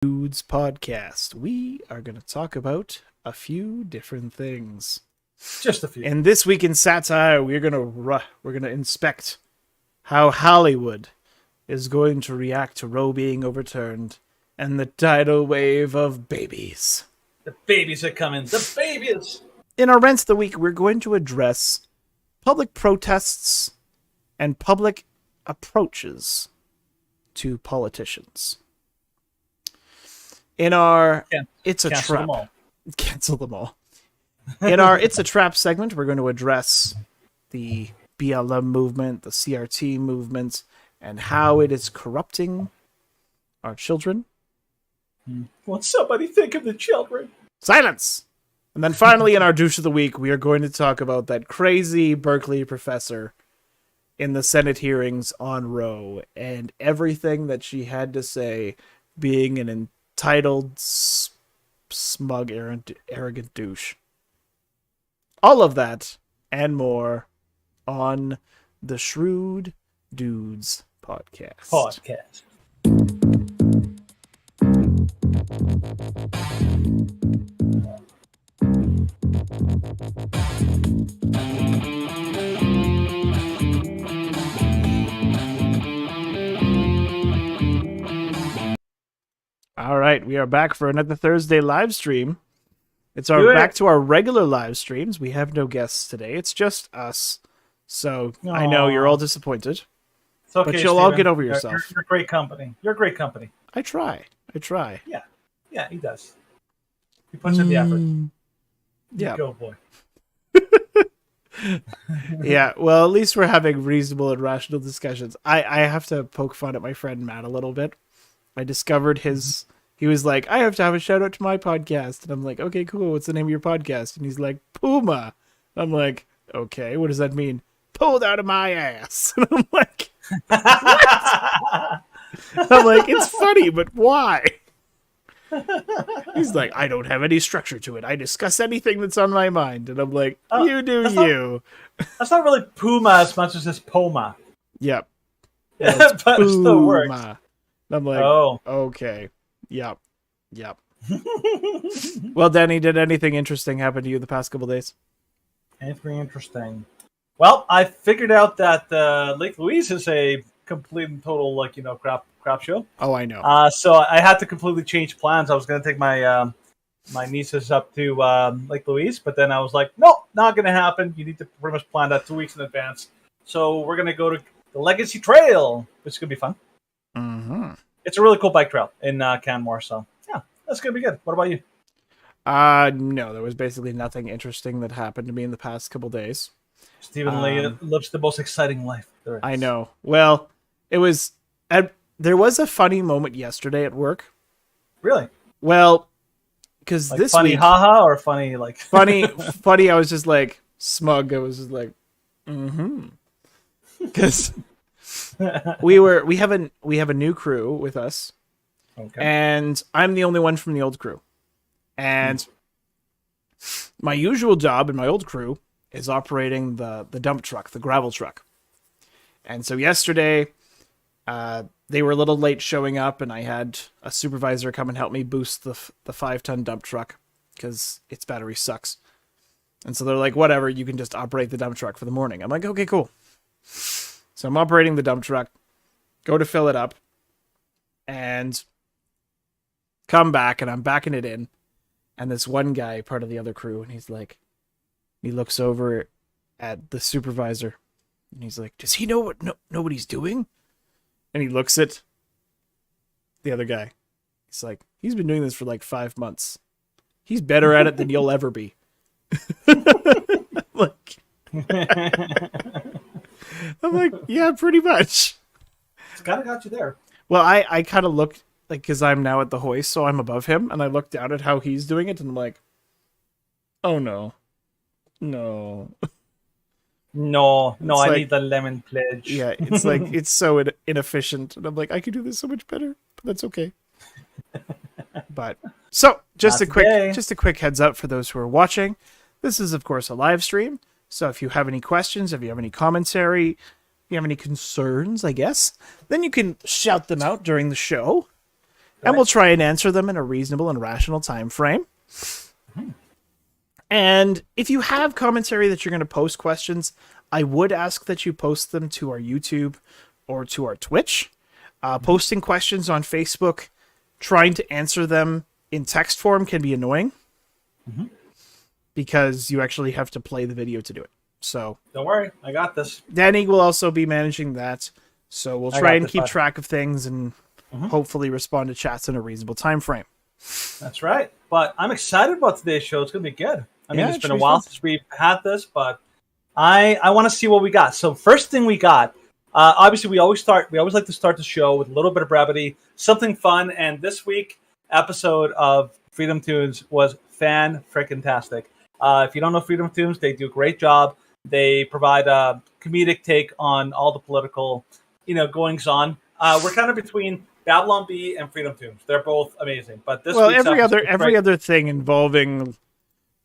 Dudes Podcast. We are going to talk about a few different things. Just a few. And this week in satire, we're going to inspect how Hollywood is going to react to Roe being overturned and the tidal wave of babies. The babies are coming. The babies! In our Rants of the Week, we're going to address public protests and public approaches to politicians. In our It's a Trap. Cancel them all. In our It's a Trap segment, we're going to address the BLM movement, the CRT movement, and how it is corrupting our children. Won't somebody think of the children? Silence! And then finally, in our Douche of the Week, we are going to talk about that crazy Berkeley professor in the Senate hearings on Roe and everything that she had to say, being an entitled, smug, arrogant douche. All of that and more on the Shrewd Dudes Podcast. All right, we are back for another Thursday live stream. Back to our regular live streams. We have no guests today. It's just us. So aww. I know you're all disappointed. It's okay, but you'll all get over yourself. You're great company. You're great company. I try. Yeah, he does. He puts in the effort. Yeah. Go, boy. Yeah, well, at least we're having reasonable and rational discussions. I have to poke fun at my friend Matt a little bit. I discovered he was like, I have to have a shout out to my podcast. And I'm like, okay, cool. What's the name of your podcast? And he's like, Puma. I'm like, okay, what does that mean? Pulled out of my ass. And I'm like, what? I'm like, it's funny, but why? He's like, I don't have any structure to it. I discuss anything that's on my mind. And I'm like, you do you. That's not really Puma as much as it's Poma. Yep. Yeah, but it still works. And I'm like, oh, okay. Yep. Well, Danny, did anything interesting happen to you the past couple days? Anything interesting? Well, I figured out that Lake Louise is a complete and total, crap show. Oh, I know. So I had to completely change plans. I was going to take my my nieces up to Lake Louise, but then I was like, nope, not going to happen. You need to pretty much plan that 2 weeks in advance. So we're going to go to the Legacy Trail, which is going to be fun. Mm-hmm. It's a really cool bike trail in Canmore, so yeah, that's going to be good. What about you? No, there was basically nothing interesting that happened to me in the past couple days. Stephen Lee lives the most exciting life there is. I know. Well, there was a funny moment yesterday at work. Really? Well, because this funny week, haha or funny like funny. I was just like smug. I was just like, because we have a new crew with us, okay, and I'm the only one from the old crew, and my usual job in my old crew is operating the dump truck, the gravel truck. And so yesterday, they were a little late showing up, and I had a supervisor come and help me boost the 5-ton dump truck because its battery sucks. And so they're like, whatever, you can just operate the dump truck for the morning. I'm like, okay, cool. So I'm operating the dump truck, go to fill it up, and come back, and I'm backing it in. And this one guy, part of the other crew, and he looks over at the supervisor, and he's like, does he know what he's doing? And he looks at the other guy. He's like, he's been doing this for like 5 months. He's better at it than you'll ever be. I'm like, yeah, pretty much. It's kind of got you there. Well, I kind of looked, because I'm now at the hoist, so I'm above him, and I look down at how he's doing it, and I'm like, oh no. No, I need the lemon pledge. Yeah, it's like, it's so inefficient. And I'm like, I could do this so much better, but that's okay. But, so, just a quick heads up for those who are watching. This is, of course, a live stream. So if you have any questions, if you have any commentary, you have any concerns, I guess, then you can shout them out during the show. and we'll try and answer them in a reasonable and rational time frame. Mm-hmm. And if you have commentary that you're going to post questions, I would ask that you post them to our YouTube or to our Twitch. Posting questions on Facebook, trying to answer them in text form can be annoying because you actually have to play the video to do it. So don't worry, I got this. Danny will also be managing that. So we'll try and keep track of things and hopefully respond to chats in a reasonable time frame. That's right. But I'm excited about today's show. It's going to be good. I mean, it's been a while since we've had this, but I want to see what we got. So first thing we got, obviously we always like to start the show with a little bit of brevity, something fun. And this week episode of Freedom Tunes was fan-frickin-tastic. If you don't know Freedom Tunes, they do a great job. They provide a comedic take on all the political, goings on. We're kind of between Babylon Bee and Freedom Tunes. They're both amazing. But this every other thing involving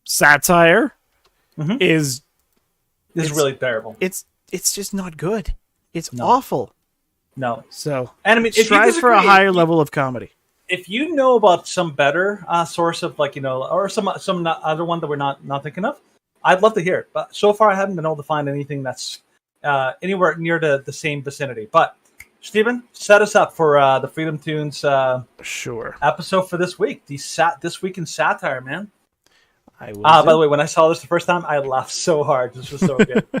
satire is really terrible. It's just not good. It's awful. No. So, and I mean, strive for a higher level of comedy. If you know about some better source of or some other one that we're not thinking of, I'd love to hear it. But so far, I haven't been able to find anything that's anywhere near the same vicinity. But Stephen, set us up for the Freedom Tunes episode for this week. This week in satire, man. By the way, when I saw this the first time, I laughed so hard. This was so good. It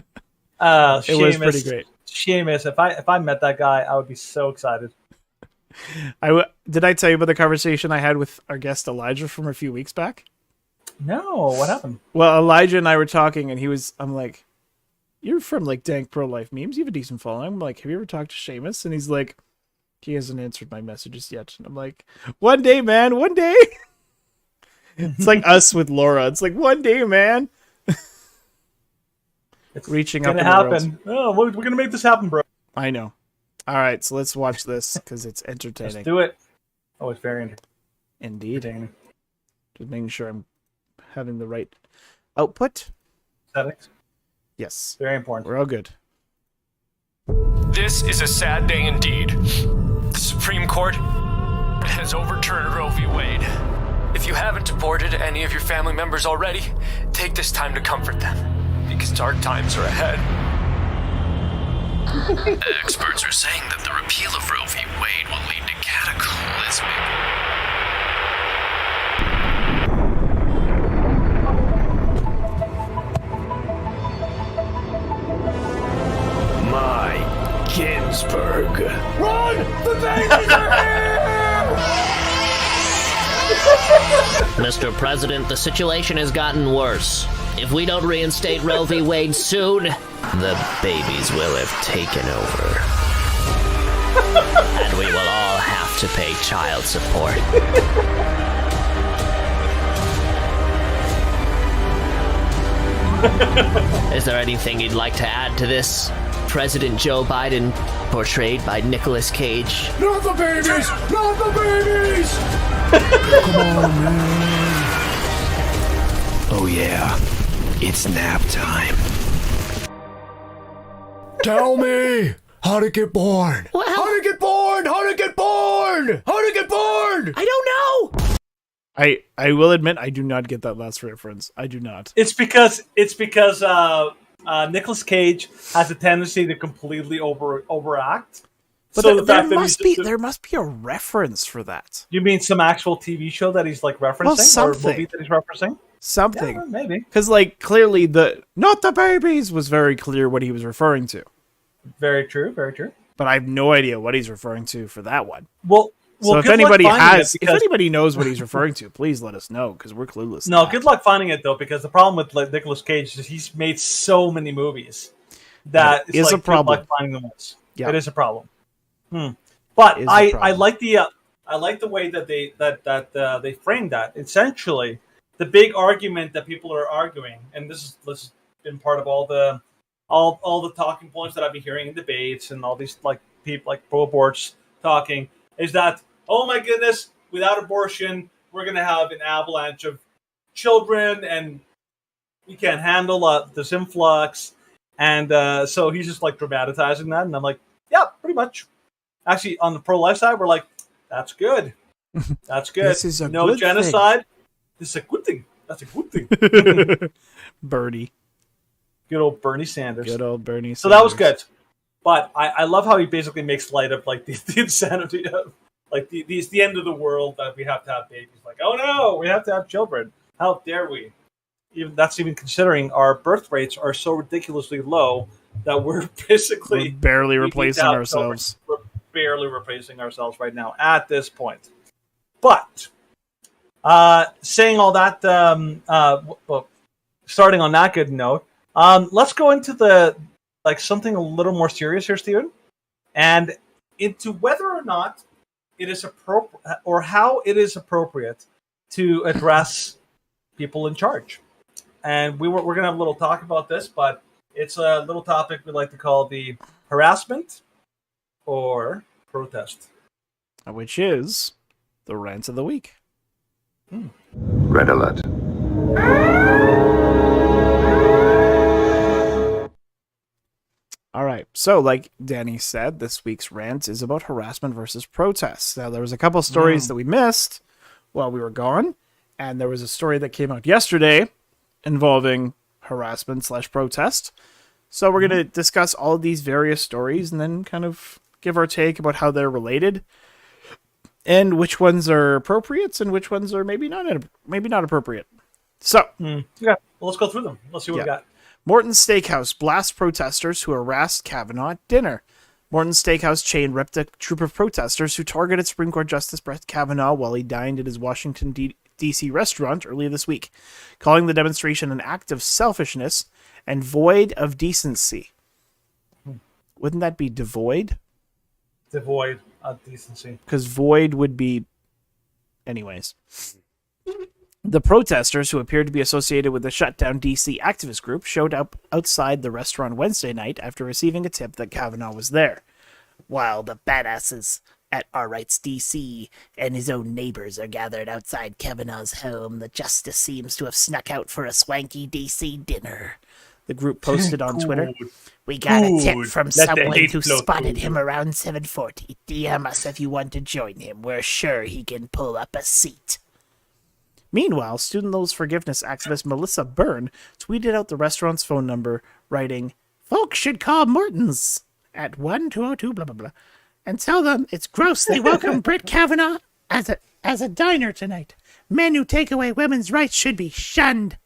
was pretty great. Seamus, if I met that guy, I would be so excited. Did I tell you about the conversation I had with our guest Elijah from a few weeks back? No, what happened? Well, Elijah and I were talking, and I'm like, "You're from like Dank Pro Life Memes. You have a decent following." I'm like, "Have you ever talked to Seamus?" And he's like, "He hasn't answered my messages yet." And I'm like, "One day, man, one day." It's like us with Laura. It's like, one day, man. It's reaching gonna up. Happen. Oh, we're gonna make this happen, bro. I know. All right, so let's watch this because it's entertaining. Let's do it. Oh, it's very indeed. Just making sure I'm having the right output. Settings. Yes. Very important. We're all good. This is a sad day indeed. The Supreme Court has overturned Roe v. Wade. If you haven't deported any of your family members already, take this time to comfort them, because dark times are ahead. Experts are saying that the repeal of Roe v. Wade will lead to cataclysmic. My Ginsburg. Run! The babies are here! Mr. President, the situation has gotten worse. If we don't reinstate Roe v. Wade soon, the babies will have taken over. And we will all have to pay child support. Is there anything you'd like to add to this? President Joe Biden, portrayed by Nicolas Cage. Not the babies! Not the babies! Come on, man. Oh yeah, it's nap time. Tell me how to get born. Well, how to get born? How to get born? How to get born? I don't know. I will admit I do not get that last reference. I do not. It's because Nicolas Cage has a tendency to completely overact. But so there must be a reference for that. You mean some actual TV show that he's like referencing, or movie that he's referencing? Something, yeah, maybe. Because like clearly not the babies was very clear what he was referring to. Very true, very true. But I have no idea what he's referring to for that one. Well, so if anybody knows what he's referring to, please let us know because we're clueless. No, good luck finding it though, because the problem with Nicolas Cage is he's made so many movies that it's like a problem. Good luck finding them once. Yeah, it is a problem. But I like the way that they framed that. Essentially, the big argument that people are arguing, and this has been part of all the talking points that I've been hearing in debates and all these like people like pro-aborts talking, is that, oh my goodness, without abortion, we're going to have an avalanche of children and we can't handle this influx. And so he's just like dramatizing that. And I'm like, yeah, pretty much. Actually, on the pro-life side, we're like, that's good. That's good. This is a no good genocide. This is a good thing. That's a good thing. Bernie. Good old Bernie Sanders. Good old Bernie Sanders. So that was good. But I love how he basically makes light of like the insanity of like the end of the world that we have to have babies. Like, oh no, we have to have children. How dare we? Even considering our birth rates are so ridiculously low that we're basically barely replacing ourselves. We're barely replacing ourselves right now at this point. But saying all that, well, starting on that good note, let's go into something a little more serious here, Stephen, and into whether or not it is appropriate or how it is appropriate to address people in charge. And we're going to have a little talk about this, but it's a little topic we like to call the harassment or protest, which is the rant of the week. Red alert. All right. So, like Danny said, this week's rant is about harassment versus protests. Now, there was a couple stories that we missed while we were gone, and there was a story that came out yesterday involving harassment/protest. So we're going to discuss all of these various stories and then kind of give our take about how they're related and which ones are appropriate and which ones are maybe not appropriate. So, yeah, well, let's go through them. Let's see what we got. Morton's Steakhouse blasts protesters who harassed Kavanaugh at dinner. Morton's Steakhouse chain ripped a troop of protesters who targeted Supreme Court Justice Brett Kavanaugh while he dined at his Washington, D.C. restaurant earlier this week, calling the demonstration an act of selfishness and void of decency. Wouldn't that be devoid? Devoid of decency. Because void would be... Anyways. The protesters, who appeared to be associated with the shutdown D.C. activist group, showed up outside the restaurant Wednesday night after receiving a tip that Kavanaugh was there. While the badasses at Our Rights D.C. and his own neighbors are gathered outside Kavanaugh's home, the justice seems to have snuck out for a swanky D.C. dinner. The group posted on Twitter, "We got a tip from someone who spotted him around 7:40. DM us if you want to join him. We're sure he can pull up a seat." Meanwhile, student loans forgiveness activist Melissa Byrne tweeted out the restaurant's phone number, writing, "Folks should call Morton's at 1-202 blah blah blah and tell them it's gross they welcome Brett Kavanaugh as a diner tonight. Men who take away women's rights should be shunned."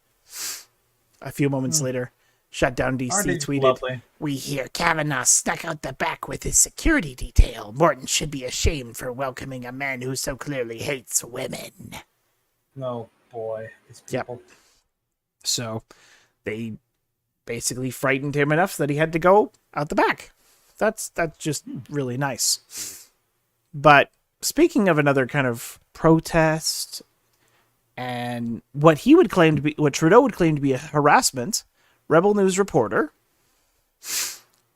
A few moments later, Shutdown DC tweeted, lovely. "We hear Kavanaugh stuck out the back with his security detail. Morton should be ashamed for welcoming a man who so clearly hates women." No, boy. These people. Yep. So they basically frightened him enough that he had to go out the back. That's just really nice. But speaking of another kind of protest and what Trudeau would claim to be a harassment, Rebel News reporter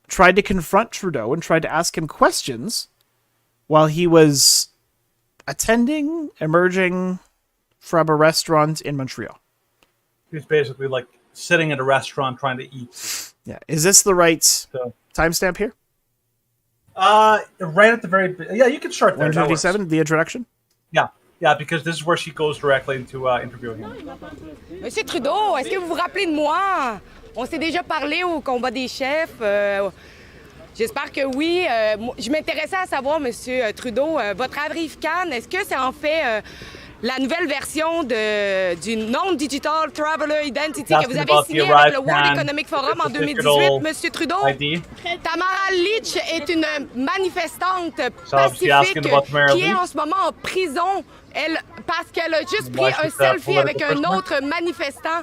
tried to confront Trudeau and tried to ask him questions while he was emerging from a restaurant in Montreal. He was basically like sitting at a restaurant trying to eat. Yeah. Is this the right timestamp here? Right at the very... Yeah, you can start there. 157, the introduction? Yeah, because this is where she goes directly into interviewing him. Monsieur Trudeau, est-ce que vous vous rappelez de moi? On s'est déjà parlé au combat des chefs. J'espère que oui. Je m'intéressais à savoir, Monsieur Trudeau, votre Avril Cannes, est-ce que c'est en fait la nouvelle version du Non-Digital Traveler Identity que vous avez signé avec le World Economic Forum en 2018, Monsieur Trudeau? Tamara Lich est une manifestante pacifique qui est en ce moment en prison parce qu'elle a juste pris un selfie avec un autre manifestant.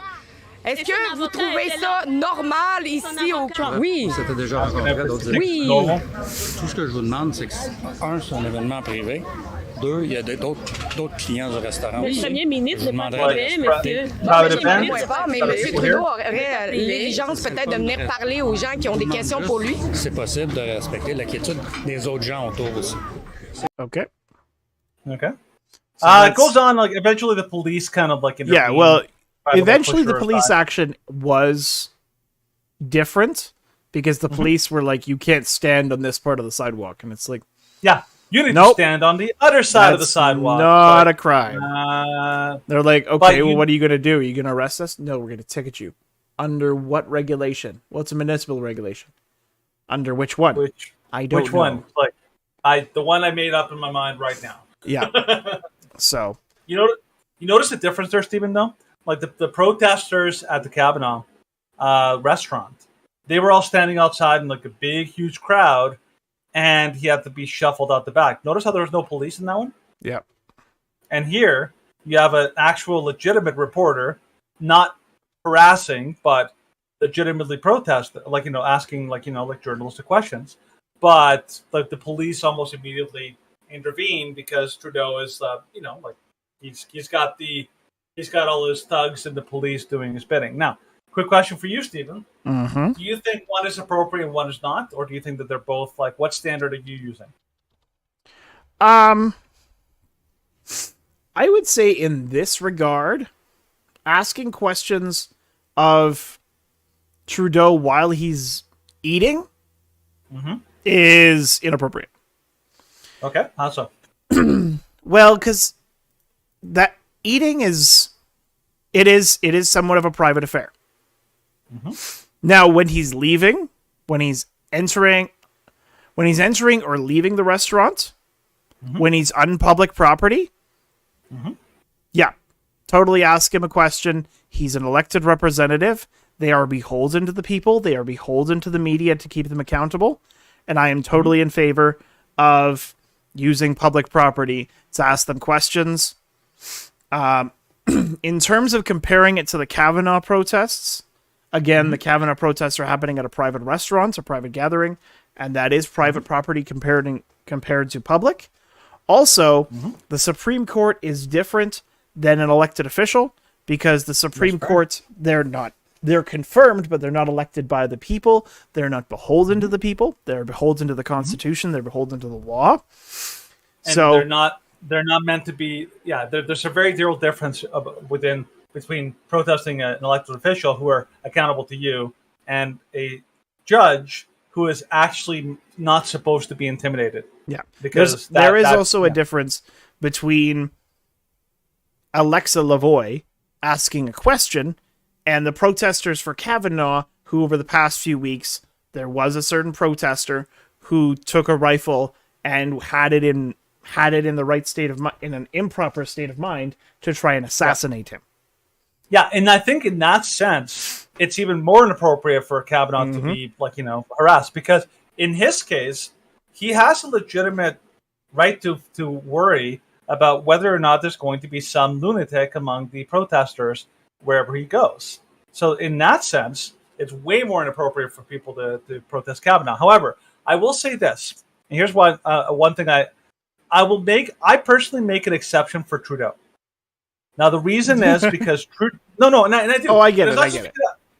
Est-ce que vous trouvez ça normal ici au... Oui. C'était déjà rencontré à d'autres événements. Oui. Tout ce que je vous demande, c'est que, un, c'est un événement privé. Deux, il y a d'autres clients du restaurant. Le premier ministre n'est pas vrai, monsieur. Mais M. Trudeau aurait l'exigence peut-être de venir parler aux gens qui ont des questions pour lui. C'est possible de respecter la quiétude des autres gens autour aussi. Okay. So it goes on, like, eventually the police kind of like... Yeah, well... Eventually, the police action was different because the police were like, "You can't stand on this part of the sidewalk," and it's like, yeah, You need to stand on the other side of the sidewalk. Not a crime. They're like, okay, well, what are you going to do? Are you going to arrest us? No, we're going to ticket you. Under what regulation? Well, it's a municipal regulation. Under which one? I don't know. Which one? The one I made up in my mind right now. Yeah. So you notice the difference there, Stephen? Though, like the protesters at the Kavanaugh restaurant, they were all standing outside in like a big, huge crowd, and he had to be shuffled out the back. Notice how there was no police in that one? Yeah. And here you have an actual legitimate reporter, not harassing, but legitimately asking journalistic questions. But like the police almost immediately intervene because Trudeau is he's got all his thugs and the police doing his bidding. Now, quick question for you, Stephen. Mm-hmm. Do you think one is appropriate and one is not, or do you think that they're both like? What standard are you using? I would say in this regard, asking questions of Trudeau while he's eating is inappropriate. Okay, how so? Well, because that eating is somewhat of a private affair. Now, when he's leaving, when he's entering or leaving the restaurant, when he's on public property, yeah, totally ask him a question. He's an elected representative. They are beholden to the people. They are beholden to the media to keep them accountable. And I am totally in favor of using public property to ask them questions. In terms of comparing it to the Kavanaugh protests, again, the Kavanaugh protests are happening at a private restaurant, a private gathering, and that is private property compared to public. Also, the Supreme Court is different than an elected official because the Supreme Court, they're confirmed, but they're not elected by the people. They're not beholden to the people. They're beholden to the Constitution. They're beholden to the law. And so they're not meant to be. Yeah, there's a very real difference between protesting an elected official who are accountable to you and a judge who is actually not supposed to be intimidated. Yeah, because there is also a difference between Alexa Lavoie asking a question and the protesters for Kavanaugh, who over the past few weeks, there was a certain protester who took a rifle and had it in the right state of mind, in an improper state of mind, to try and assassinate him. Yeah, and I think in that sense, it's even more inappropriate for Kavanaugh to be harassed, because in his case, he has a legitimate right to worry about whether or not there's going to be some lunatic among the protesters wherever he goes. So in that sense, it's way more inappropriate for people to protest Kavanaugh. However, I will say this, and here's one thing I personally make an exception for Trudeau. Now, the reason is because No, and I do. Oh, I get it.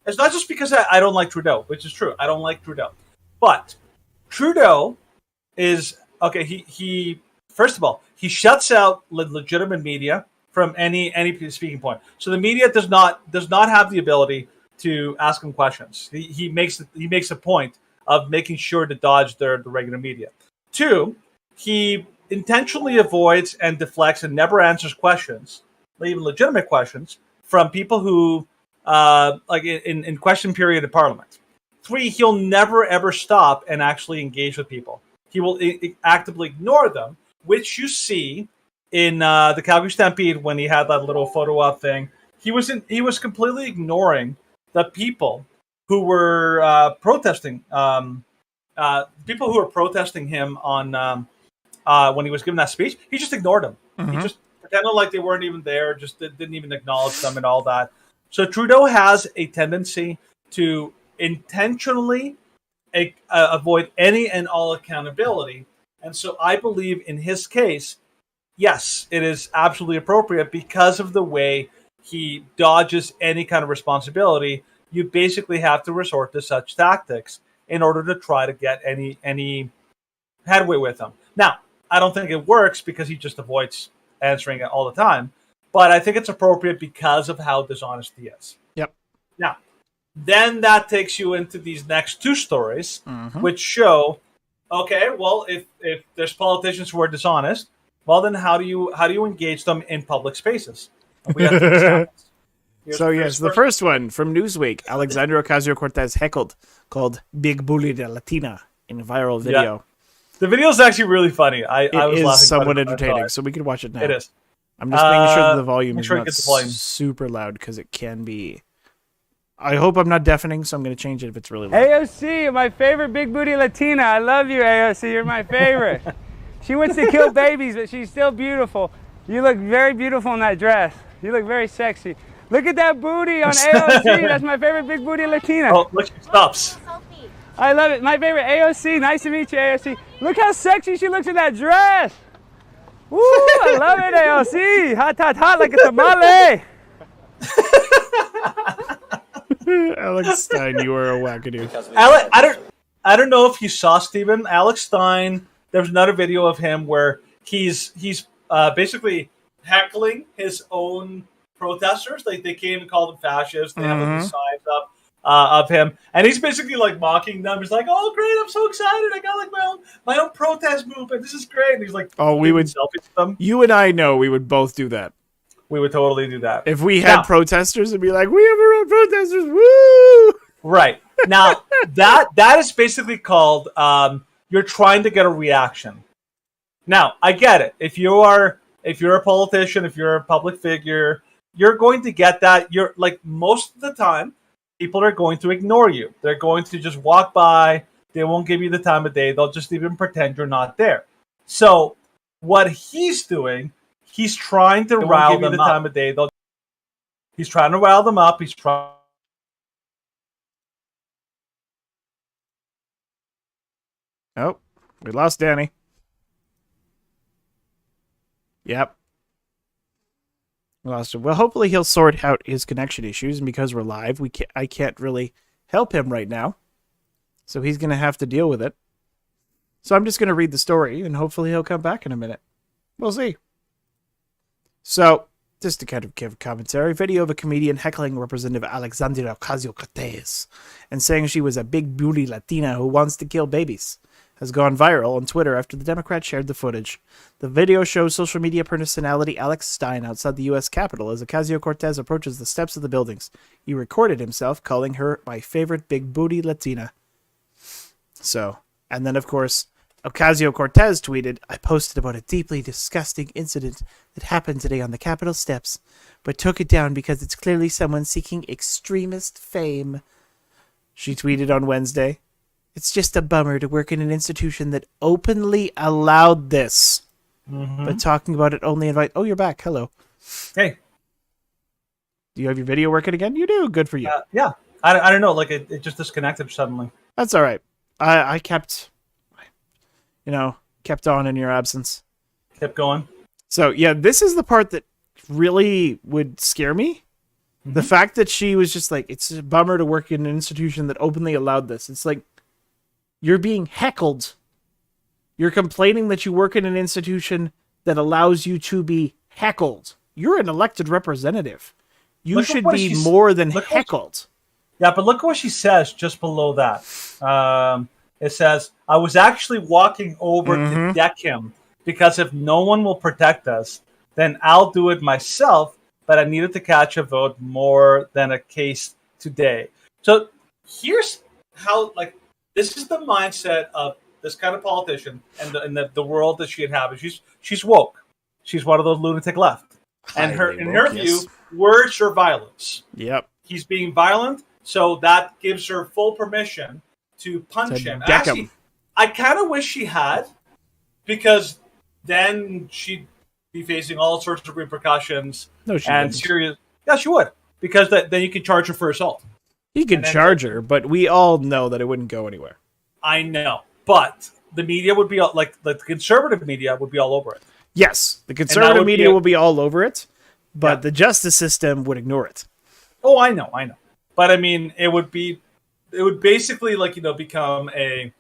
It's not just because I don't like Trudeau, which is true. I don't like Trudeau. But Trudeau is, okay, he first of all, he shuts out legitimate media from any speaking point. So the media does not have the ability to ask him questions. He makes a point of making sure to dodge the regular media. 2, he intentionally avoids and deflects and never answers questions, even legitimate questions, from people who, in question period in Parliament. 3, he'll never, ever stop and actually engage with people. He will actively ignore them, which you see in the Calgary Stampede when he had that little photo op thing. He was completely ignoring the people who were protesting. People who were protesting him on when he was giving that speech. He just ignored them. He just pretended like they weren't even there, just didn't even acknowledge them and all that. So Trudeau has a tendency to intentionally avoid any and all accountability. And so I believe in his case, yes, it is absolutely appropriate because of the way he dodges any kind of responsibility. You basically have to resort to such tactics in order to try to get any headway with him. Now, I don't think it works because he just avoids answering it all the time. But I think it's appropriate because of how dishonest he is. Yep. Now, then that takes you into these next 2 stories, which show, Okay, well, if there's politicians who are dishonest, well, then how do you engage them in public spaces? We have two examples. So yes, the first one from Newsweek: Alexandria Ocasio-Cortez heckled, called "Big Bully de Latina" in a viral video. Yeah. The video is actually really funny. I was It laughing. is somewhat entertaining, so we could watch it now. It is. I'm just making sure that the volume make is sure it not gets the volume. super loud because it can be. I hope I'm not deafening, so I'm going to change it if it's really loud. AOC, my favorite big booty Latina. I love you, AOC. You're my favorite. She wants to kill babies, but she's still beautiful. You look very beautiful in that dress. You look very sexy. Look at that booty on AOC. That's my favorite big booty Latina. Oh, look, she stops. I love it. My favorite AOC. Nice to meet you, AOC. Look how sexy she looks in that dress. Woo, I love it, AOC. Hot, hot, hot like a tamale. Alex Stein, you are a wackadoo. I don't know if you saw, Steven. Alex Stein, there's another video of him where he's basically heckling his own protesters. Like, they came and called him fascist. They have these signs up of him, and he's basically like mocking them. He's like, "Oh, great! I'm so excited! I got like my own protest movement. This is great!" And he's like, "Oh, we would." Selfies with them. You and I know we would both do that. We would totally do that if we had protesters and be like, "We have our own protesters!" Woo! Right now, that is basically called you're trying to get a reaction. Now, I get it. If you're a politician, if you're a public figure, you're going to get that. You're like, most of the time, people are going to ignore you. They're going to just walk by. They won't give you the time of day. They'll just even pretend you're not there. So what he's doing, he's trying to rile them up. Time of day. He's trying to rile them up. He's trying. Oh, we lost Danny. Yep. We lost him. Well, hopefully he'll sort out his connection issues, and because we're live, I can't really help him right now. So he's going to have to deal with it. So I'm just going to read the story, and hopefully he'll come back in a minute. We'll see. So, just to kind of give a commentary, video of a comedian heckling Representative Alexandria Ocasio-Cortez and saying she was a big booty Latina who wants to kill babies has gone viral on Twitter after the Democrat shared the footage. The video shows social media personality Alex Stein outside the U.S. Capitol as Ocasio-Cortez approaches the steps of the buildings. He recorded himself calling her my favorite big booty Latina. So, and then of course, Ocasio-Cortez tweeted, "I posted about a deeply disgusting incident that happened today on the Capitol steps, but took it down because it's clearly someone seeking extremist fame." She tweeted on Wednesday, "It's just a bummer to work in an institution that openly allowed this, but talking about it only invite..." Oh, you're back. Hello. Hey. Do you have your video working again? You do. Good for you. Yeah. I don't know. Like, it just disconnected suddenly. That's all right. I kept on in your absence. Kept going. So, yeah, this is the part that really would scare me. The fact that she was just like, it's a bummer to work in an institution that openly allowed this. It's like, you're being heckled. You're complaining that you work in an institution that allows you to be heckled. You're an elected representative. You should be more than heckled. Yeah, but look what she says just below that. It says, "I was actually walking over to deck him because if no one will protect us, then I'll do it myself, but I needed to catch a vote more than a case today." So here's how, like, this is the mindset of this kind of politician and the world that she inhabits. She's woke. She's one of those lunatic left. And in her view, words are violence. Yep. He's being violent, so that gives her full permission to punch him. Actually, I kind of wish she had, because then she'd be facing all sorts of repercussions. No, she and wouldn't. serious. Yeah, she would, because then you can charge her for assault. You can charge her, but we all know that it wouldn't go anywhere. I know, but the media would be like the conservative media would be all over it. Yes, the conservative media will be all over it, but the justice system would ignore it. Oh, I know. But I mean, it would basically, like, become an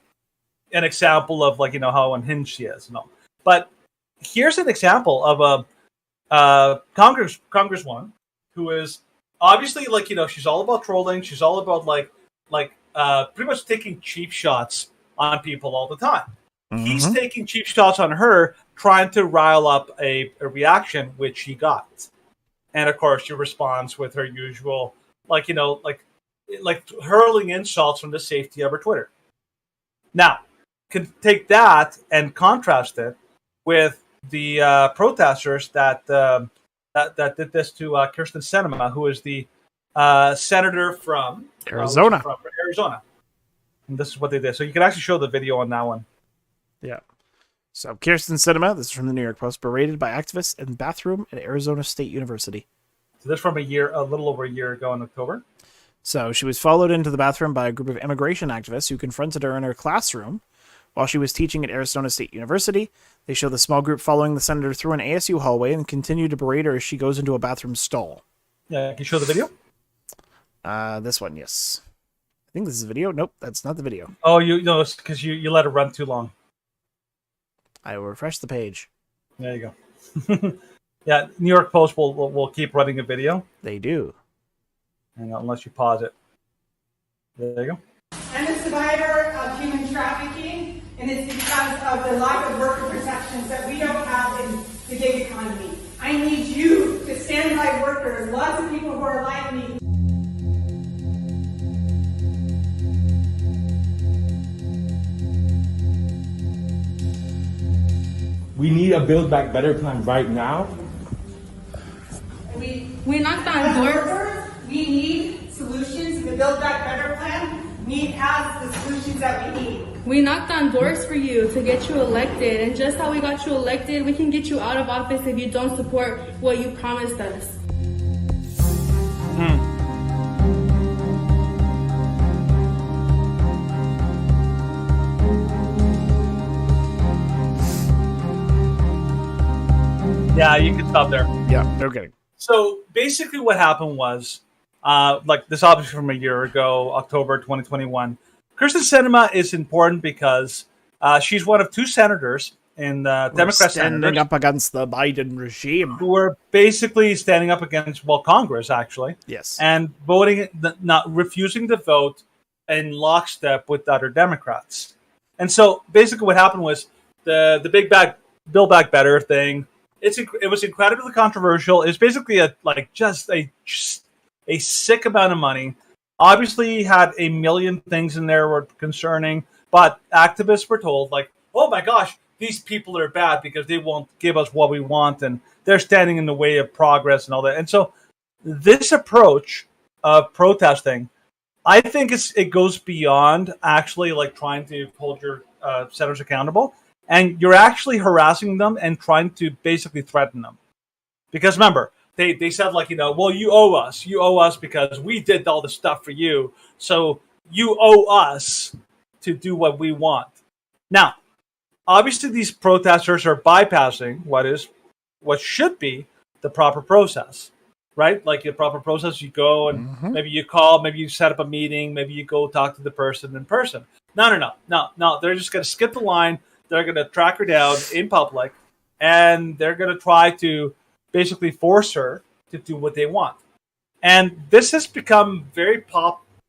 example of, like, how unhinged she is. But here's an example of a congresswoman who is obviously, like, she's all about trolling. She's all about like pretty much taking cheap shots on people all the time. He's taking cheap shots on her, trying to rile up a reaction, which he got. And of course, she responds with her usual, like hurling insults from the safety of her Twitter. Now, can take that and contrast it with the protesters that did this to Kirsten Sinema, who is the senator from Arizona. And this is what they did. So you can actually show the video on that one. Yeah. So Kirsten Sinema, this is from the New York Post, berated by activists in bathroom at Arizona State University. So this from a little over a year ago in October. So she was followed into the bathroom by a group of immigration activists who confronted her in her classroom while she was teaching at Arizona State University. They show the small group following the senator through an ASU hallway and continue to berate her as she goes into a bathroom stall. Yeah, can you show the video? This one, yes. I think this is a video. Nope, that's not the video. Oh, it's because you let it run too long. I will refresh the page. There you go. Yeah, New York Post will keep running a video. They do. And unless you pause it. There you go. I'm a survivor of human trafficking, and it's because of the lack of worker protections that we don't have in the gig economy. I need you to stand by workers, lots of people who are like me. We need a Build Back Better plan right now. We're not done doors. We need solutions. The Build Back Better plan has the solutions that we need. We knocked on doors for you to get you elected, and just how we got you elected, we can get you out of office if you don't support what you promised us. Yeah, you can stop there. Yeah, no kidding. So basically what happened was, this obviously from a year ago, October 2021, Kirsten Sinema is important because she's one of two senators in the Democrat standing up against the Biden regime, who are basically standing up against, Congress, actually. Yes. And refusing to vote in lockstep with other Democrats. And so basically what happened was the big Build Back Better thing. It was incredibly controversial. It's basically a sick amount of money. Obviously, had a million things in there were concerning, but activists were told, oh my gosh, these people are bad because they won't give us what we want, and they're standing in the way of progress and all that. And so, this approach of protesting, I think it goes beyond actually trying to hold your senators accountable. And you're actually harassing them and trying to basically threaten them. Because remember, they said you owe us because we did all the stuff for you. So you owe us to do what we want. Now, obviously these protesters are bypassing what should be the proper process, right? Like the proper process, you go and maybe you call, maybe you set up a meeting, maybe you go talk to the person in person. No. They're just going to skip the line. They're going to track her down in public, and they're going to try to basically force her to do what they want. And this has become very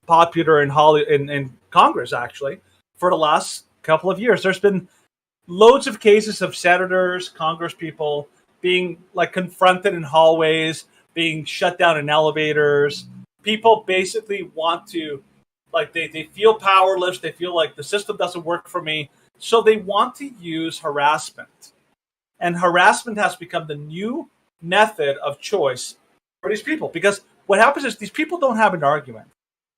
popular in Congress, actually, for the last couple of years. There's been loads of cases of senators, Congress people being confronted in hallways, being shut down in elevators. People basically want to, they feel powerless. They feel like the system doesn't work for me. So they want to use harassment. And harassment has become the new method of choice for these people. Because what happens is these people don't have an argument.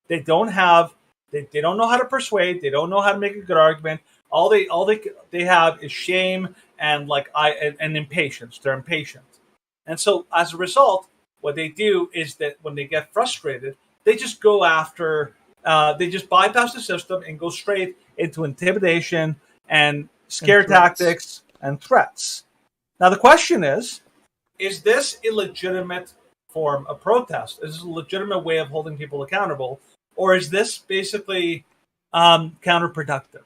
They don't know how to persuade. They don't know how to make a good argument. All they have is shame and and impatience. They're impatient. And so as a result, what they do is that when they get frustrated, they just go after, they just bypass the system and go straight into intimidation and scare tactics and threats. Now, the question is this a legitimate form of protest? Is this a legitimate way of holding people accountable? Or is this basically counterproductive?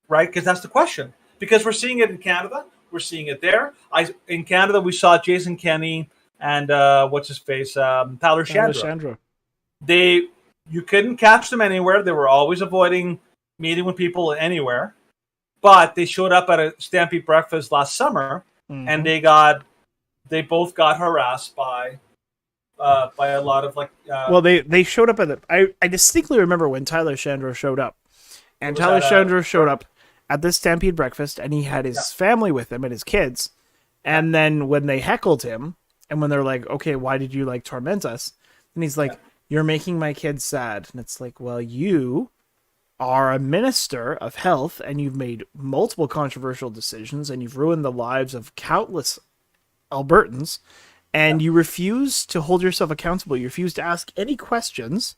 Right? Because that's the question. Because we're seeing it in Canada. We're seeing it there. In Canada, we saw Jason Kenney and Tyler Chandra. You couldn't catch them anywhere. They were always avoiding meeting with people anywhere. but they showed up at a Stampede breakfast last summer, and they both got harassed by a lot of like. Well, they showed up at I distinctly remember when Tyler Shandro showed up, and Tyler Shandro showed up at this Stampede breakfast, and he had his family with him and his kids, and then when they heckled him, and when they're like, "Okay, why did you like torment us?" and he's like, "You're making my kids sad," and it's like, "Well, you are a minister of health, and you've made multiple controversial decisions, and you've ruined the lives of countless Albertans, and you refuse to hold yourself accountable. You refuse to ask any questions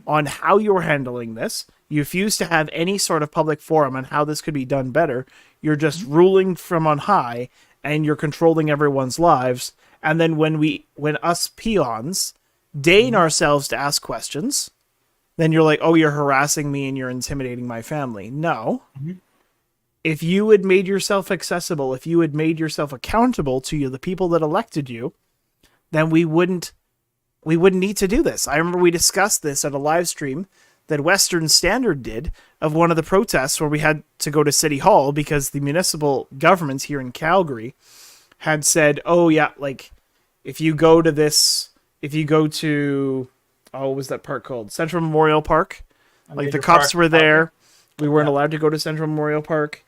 on how you're handling this. You refuse to have any sort of public forum on how this could be done better. You're just ruling from on high, and you're controlling everyone's lives. And then when us peons deign ourselves to ask questions, then you're like, oh, you're harassing me and you're intimidating my family." No. If you had made yourself accessible, if you had made yourself accountable to the people that elected you, then we wouldn't need to do this. I remember we discussed this at a live stream that Western Standard did of one of the protests where we had to go to City Hall because the municipal governments here in Calgary had said, oh yeah, like if you go to what was that park called? Central Memorial Park. Like the cops were there. We weren't allowed to go to Central Memorial Park,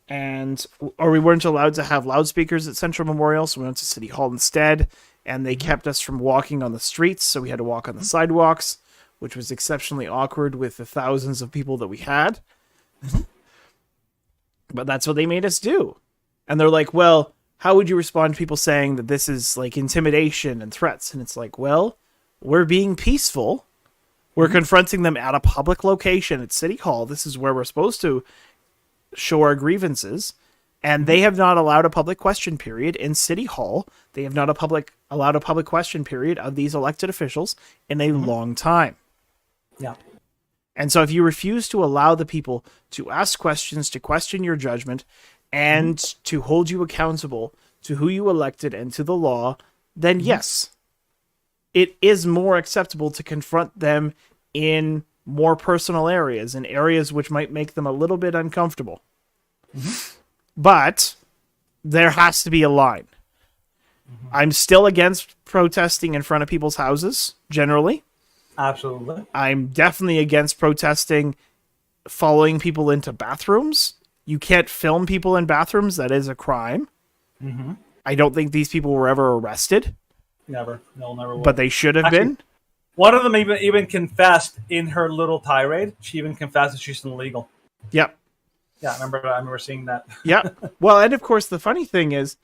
or we weren't allowed to have loudspeakers at Central Memorial, so we went to City Hall instead, and they kept us from walking on the streets, so we had to walk on the sidewalks, which was exceptionally awkward with the thousands of people that we had. But that's what they made us do. And they're like, well, how would you respond to people saying that this is like intimidation and threats? And it's like, well, we're being peaceful. We're confronting them at a public location at City Hall. This is where we're supposed to show our grievances. And they have not allowed a public question period in City Hall. They have not allowed a public question period of these elected officials in a long time. Yeah. And so if you refuse to allow the people to ask questions, to question your judgment, and to hold you accountable to who you elected and to the law, then yes, it is more acceptable to confront them in more personal areas, in areas which might make them a little bit uncomfortable. But there has to be a line. I'm still against protesting in front of people's houses, generally. Absolutely. I'm definitely against protesting following people into bathrooms. You can't film people in bathrooms. That is a crime. I don't think these people were ever arrested. Never. No, never will. But they should have been. One of them even confessed in her little tirade. She even confessed that she's illegal. Yep. Yeah, I remember seeing that. Yeah. Well, and of course, the funny thing is,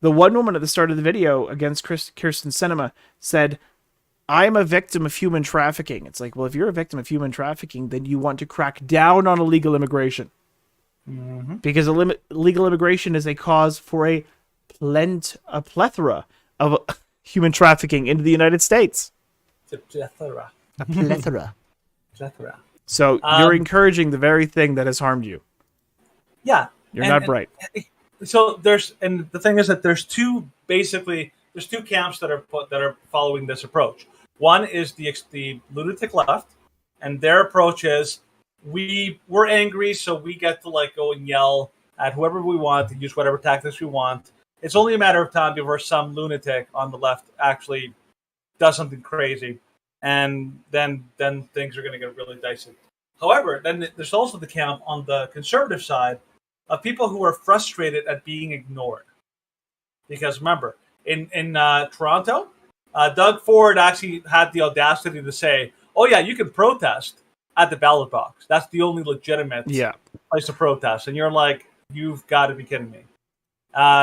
the one woman at the start of the video against Kirsten Sinema said, I'm a victim of human trafficking. It's like, well, if you're a victim of human trafficking, then you want to crack down on illegal immigration. Because illegal immigration is a cause for a plethora of human trafficking into the United States. A plethora. A plethora. Plethora. So you're encouraging the very thing that has harmed you. Yeah. You're not bright. So the thing is that there's two camps that are following this approach. One is the lunatic left, and their approach is we're angry, so we get to like go and yell at whoever we want, to use whatever tactics we want. It's only a matter of time before some lunatic on the left actually does something crazy, and then things are going to get really dicey. However, then there's also the camp on the conservative side of people who are frustrated at being ignored. Because remember, in Toronto, Doug Ford actually had the audacity to say, oh yeah, you can protest at the ballot box. That's the only legitimate place to protest. And you're like, you've got to be kidding me.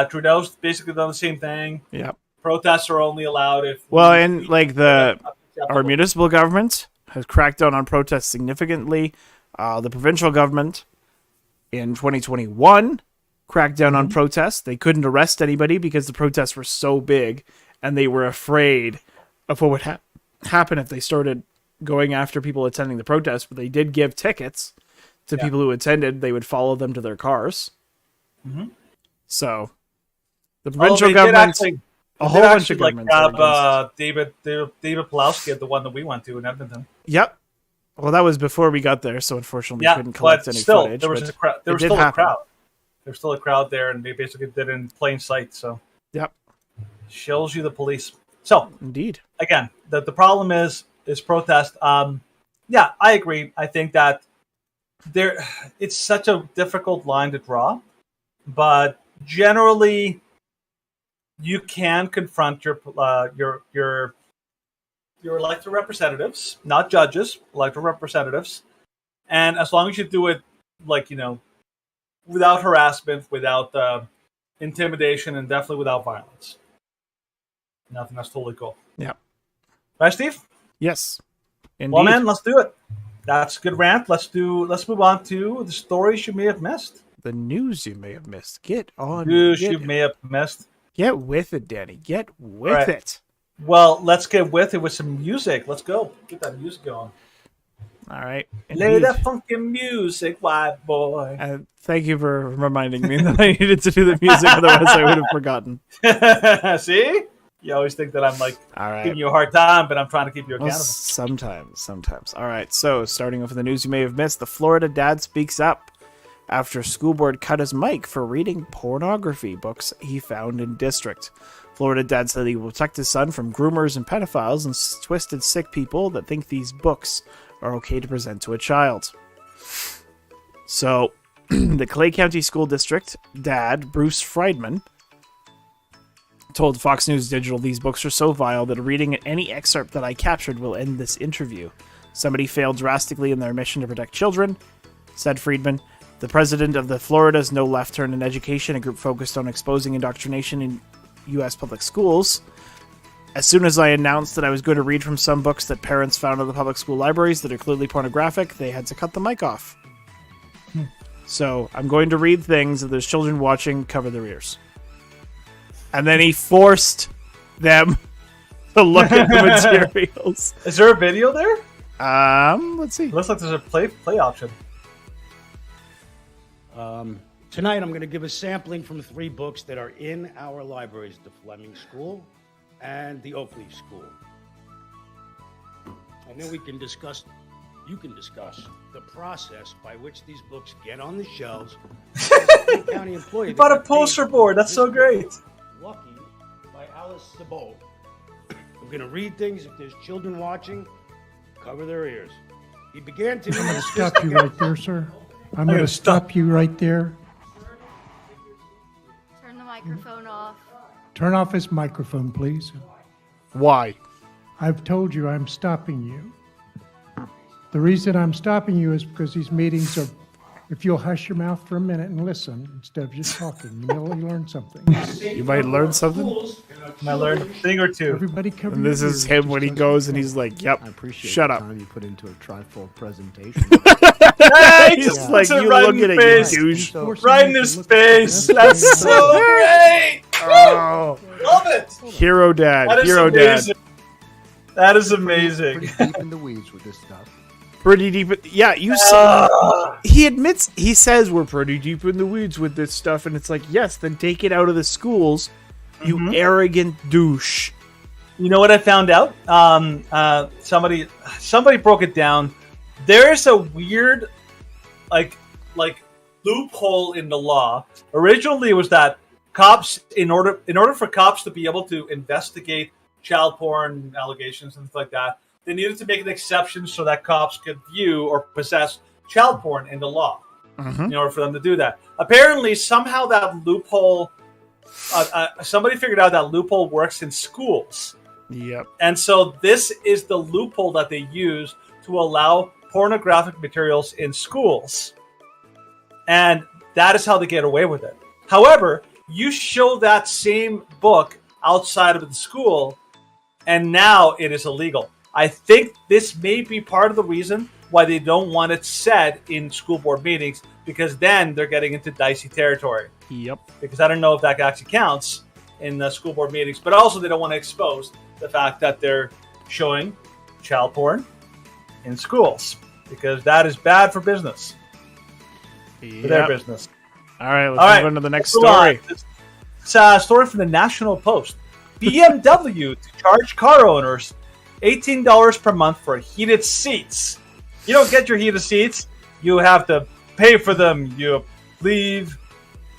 Trudeau's basically done the same thing. Yeah. Protests are only allowed if... Well, and like our municipal government has cracked down on protests significantly. The provincial government in 2021 cracked down on protests. They couldn't arrest anybody because the protests were so big, and they were afraid of what would happen if they started going after people attending the protest. But they did give tickets to people who attended. They would follow them to their cars. So the provincial government, a whole bunch of governments. David Pulowski at the one that we went to in Edmonton. Yep. Well, that was before we got there, so unfortunately we couldn't collect any footage. There was a crowd. There was still a crowd. There was still a crowd there, and they basically did it in plain sight. So, yep, shows you the police. So, indeed, again, the problem is protest. Yeah, I agree. I think that it's such a difficult line to draw, but generally, you can confront your elected representatives, not judges, elected representatives, and as long as you do it, without harassment, without intimidation, and definitely without violence. Nothing. That's totally cool. Yeah. Right, Steve? Yes. Indeed. Well, man, let's do it. That's a good rant. Let's move on to the stories you may have missed. The news you may have missed. Get on. News you may have missed. Get with it, Danny. Get with it. Well, let's get with it with some music. Let's go. Get that music going. All right. Lay that funky music, white boy. Thank you for reminding me that I needed to do the music, otherwise I would have forgotten. See? You always think that I'm all right, giving you a hard time, but I'm trying to keep you accountable. Well, sometimes. All right, so starting off with the news you may have missed, the Florida dad speaks up after school board cut his mic for reading pornography books he found in district. Florida dad said he will protect his son from groomers and pedophiles and twisted sick people that think these books are okay to present to a child. So, the Clay County School District dad, Bruce Friedman, told Fox News Digital these books are so vile that reading any excerpt that I captured will end this interview. Somebody failed drastically in their mission to protect children, said Friedman. The president of the Florida's No Left Turn in Education, a group focused on exposing indoctrination in U.S. public schools. As soon as I announced that I was going to read from some books that parents found in the public school libraries that are clearly pornographic, they had to cut the mic off. So, I'm going to read things that there's children watching, cover their ears. And then he forced them to look at the materials. Is there a video there? Let's see. Looks like there's a play option. Tonight I'm going to give a sampling from 3 books that are in our libraries, the Fleming School and the Oakleaf School. And then you can discuss the process by which these books get on the shelves. County employee. You bought a poster board. That's so great. Lucky by Alice Sabot. I'm going to read things. If there's children watching, cover their ears. He began to... I'm going to stop you right there, sir. I'm going to stop you right there. Turn the microphone off. Turn off his microphone, please. Why? I've told you I'm stopping you. The reason I'm stopping you is because these meetings are... If you'll hush your mouth for a minute and listen instead of just talking, you learn something. You might learn something? I learned a thing or two. Everybody cover And this is him when he goes and he's like, yep, shut up. You put into a trifold presentation. He's like, you right look at it, you douche. Right in his face. That's so great. Oh. Love it. Hero dad. That is Hero amazing. dad. That is amazing. Pretty deep in the weeds with this stuff. Pretty deep. Yeah, you he admits, he says we're pretty deep in the weeds with this stuff, and it's like, yes, then take it out of the schools, you arrogant douche. You know what I found out? Somebody broke it down. There's a weird, like loophole in the law. Originally, it was that cops, in order for cops to be able to investigate child porn allegations and things like that, they needed to make an exception so that cops could view or possess child porn in the law in order for them to do that. Apparently, somehow that loophole, somebody figured out that loophole works in schools. Yep. And so this is the loophole that they use to allow pornographic materials in schools. And that is how they get away with it. However, you show that same book outside of the school, and now it is illegal. I think this may be part of the reason why they don't want it said in school board meetings, because then they're getting into dicey territory. Yep. Because I don't know if that actually counts in the school board meetings, but also they don't want to expose the fact that they're showing child porn in schools, because that is bad for business. For their business. All right, let's move on to the next story. It's a story from the National Post. BMW to charge car owners $18 per month for heated seats You don't get your heated seats. You have to pay for them. You leave.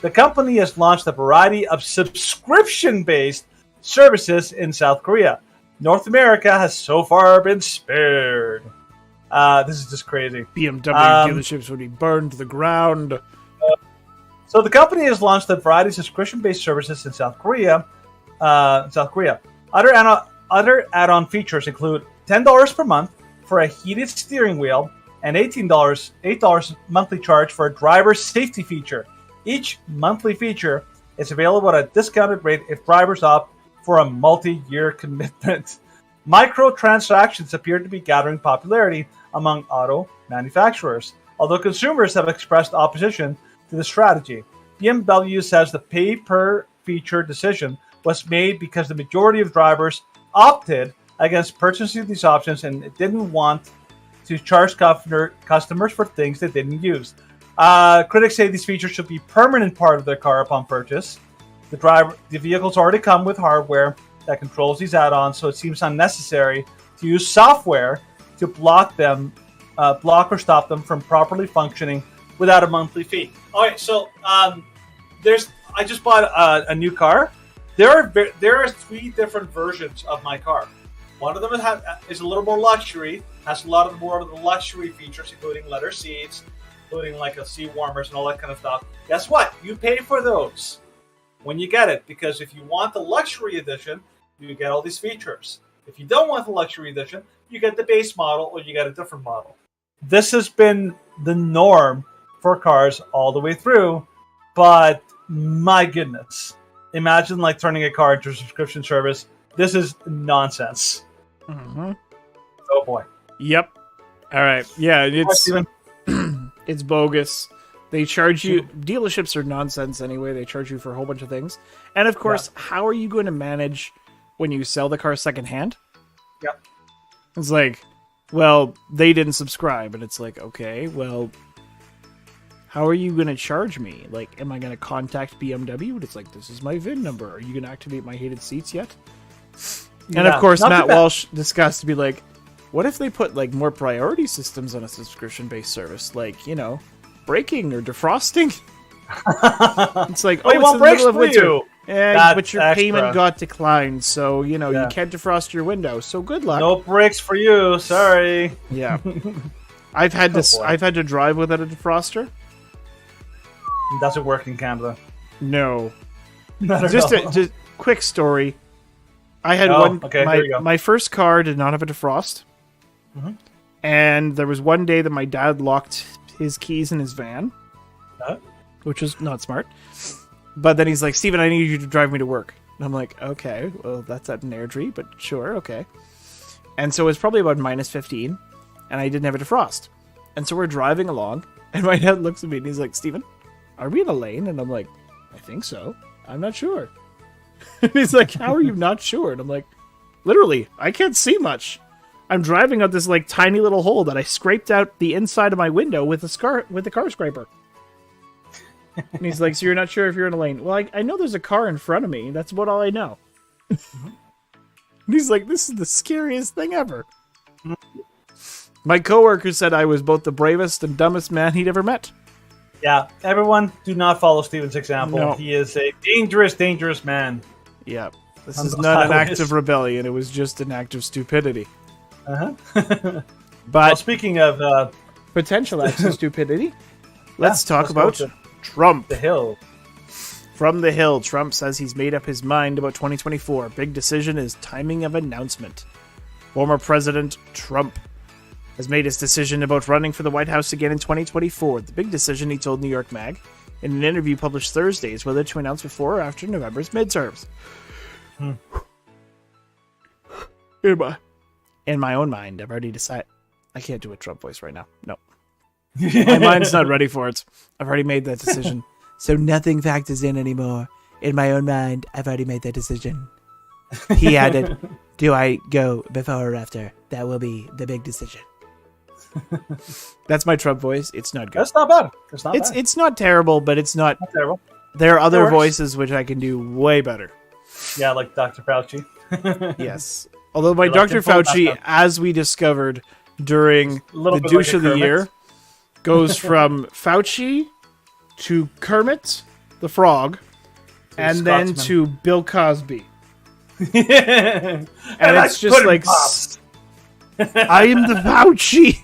The company has launched a variety of subscription-based services in South Korea. North America has so far been spared. This is just crazy. BMW dealerships would be burned to the ground. So the company has launched a variety of subscription-based services in South Korea. Other add-on features include $10 per month for a heated steering wheel and $8 monthly charge for a driver safety feature. Each monthly feature is available at a discounted rate if drivers opt for a multi-year commitment. Microtransactions appear to be gathering popularity among auto manufacturers, although consumers have expressed opposition to the strategy. BMW says the pay-per-feature decision was made because the majority of drivers opted against purchasing these options and didn't want to charge customers for things they didn't use. Critics say these features should be a permanent part of their car upon purchase. The vehicles already come with hardware that controls these add-ons, so it seems unnecessary to use software to block or stop them from properly functioning without a monthly fee. All right, so I just bought a new car. There are 3 different versions of my car. One of them is a little more luxury, has a lot of more of the luxury features, including leather seats, including like a seat warmers and all that kind of stuff. Guess what? You pay for those when you get it, because if you want the luxury edition, you get all these features. If you don't want the luxury edition, you get the base model or you get a different model. This has been the norm for cars all the way through, but my goodness, imagine like turning a car into a subscription service. This is nonsense. Mm-hmm. Oh boy. Yep. All right. Yeah, it's bogus. They charge you. Dealerships are nonsense anyway. They charge you for a whole bunch of things. And of course, how are you going to manage when you sell the car secondhand? Yep. It's like, well, they didn't subscribe. And it's like, okay, well, how are you going to charge me? Like, am I going to contact BMW? And it's like, this is my VIN number. Are you going to activate my heated seats yet? And of course, Matt Walsh discussed to be like, what if they put like more priority systems on a subscription-based service? Like, you know, braking or defrosting? It's like, oh, it's in the middle of winter. Yeah, but your payment got declined, so, you know, you can't defrost your window. So good luck. No brakes for you. Sorry. Yeah. I've had to drive without a defroster. It doesn't work in Canada. No. Just a quick story. I had my first car did not have a defrost. Mm-hmm. And there was one day that my dad locked his keys in his van, which was not smart. But then he's like, Steven, I need you to drive me to work. And I'm like, okay, well, that's at an Airdrie, but sure, okay. And so it was probably about -15, and I didn't have a defrost. And so we're driving along, and my dad looks at me, and he's like, Steven, are we in a lane? And I'm like, I think so. I'm not sure. And he's like, how are you not sure? And I'm like, literally, I can't see much. I'm driving up this like tiny little hole that I scraped out the inside of my window with the car scraper. And he's like, so you're not sure if you're in a lane? Well, I know there's a car in front of me. That's about all I know. And he's like, this is the scariest thing ever. My coworker said I was both the bravest and dumbest man he'd ever met. Yeah, everyone, do not follow Steven's example. No. He is a dangerous, dangerous man. Yeah, this is not an act of rebellion. It was just an act of stupidity. But But speaking of potential acts of stupidity, let's talk about Trump. The Hill. From the Hill, Trump says he's made up his mind about 2024. Big decision is timing of announcement. Former President Trump has made his decision about running for the White House again in 2024. The big decision, he told New York Mag in an interview published Thursday, is whether to announce before or after November's midterms. In my own mind, I've already decided. I can't do a Trump voice right now. No. My mind's not ready for it. I've already made that decision. So nothing factors in anymore. In my own mind, I've already made that decision. He added, do I go before or after? That will be the big decision. That's my Trump voice. It's not good. That's not bad. It's not terrible, but it's not terrible. There are other voices which I can do way better. Yeah, like Dr. Fauci. Yes. Although my Dr. Fauci, as we discovered, during the bit douche like a of the Kermit. year goes from Fauci to Kermit the Frog, and then Scotsman. to Bill Cosby. and it's just like, I am the Fauci.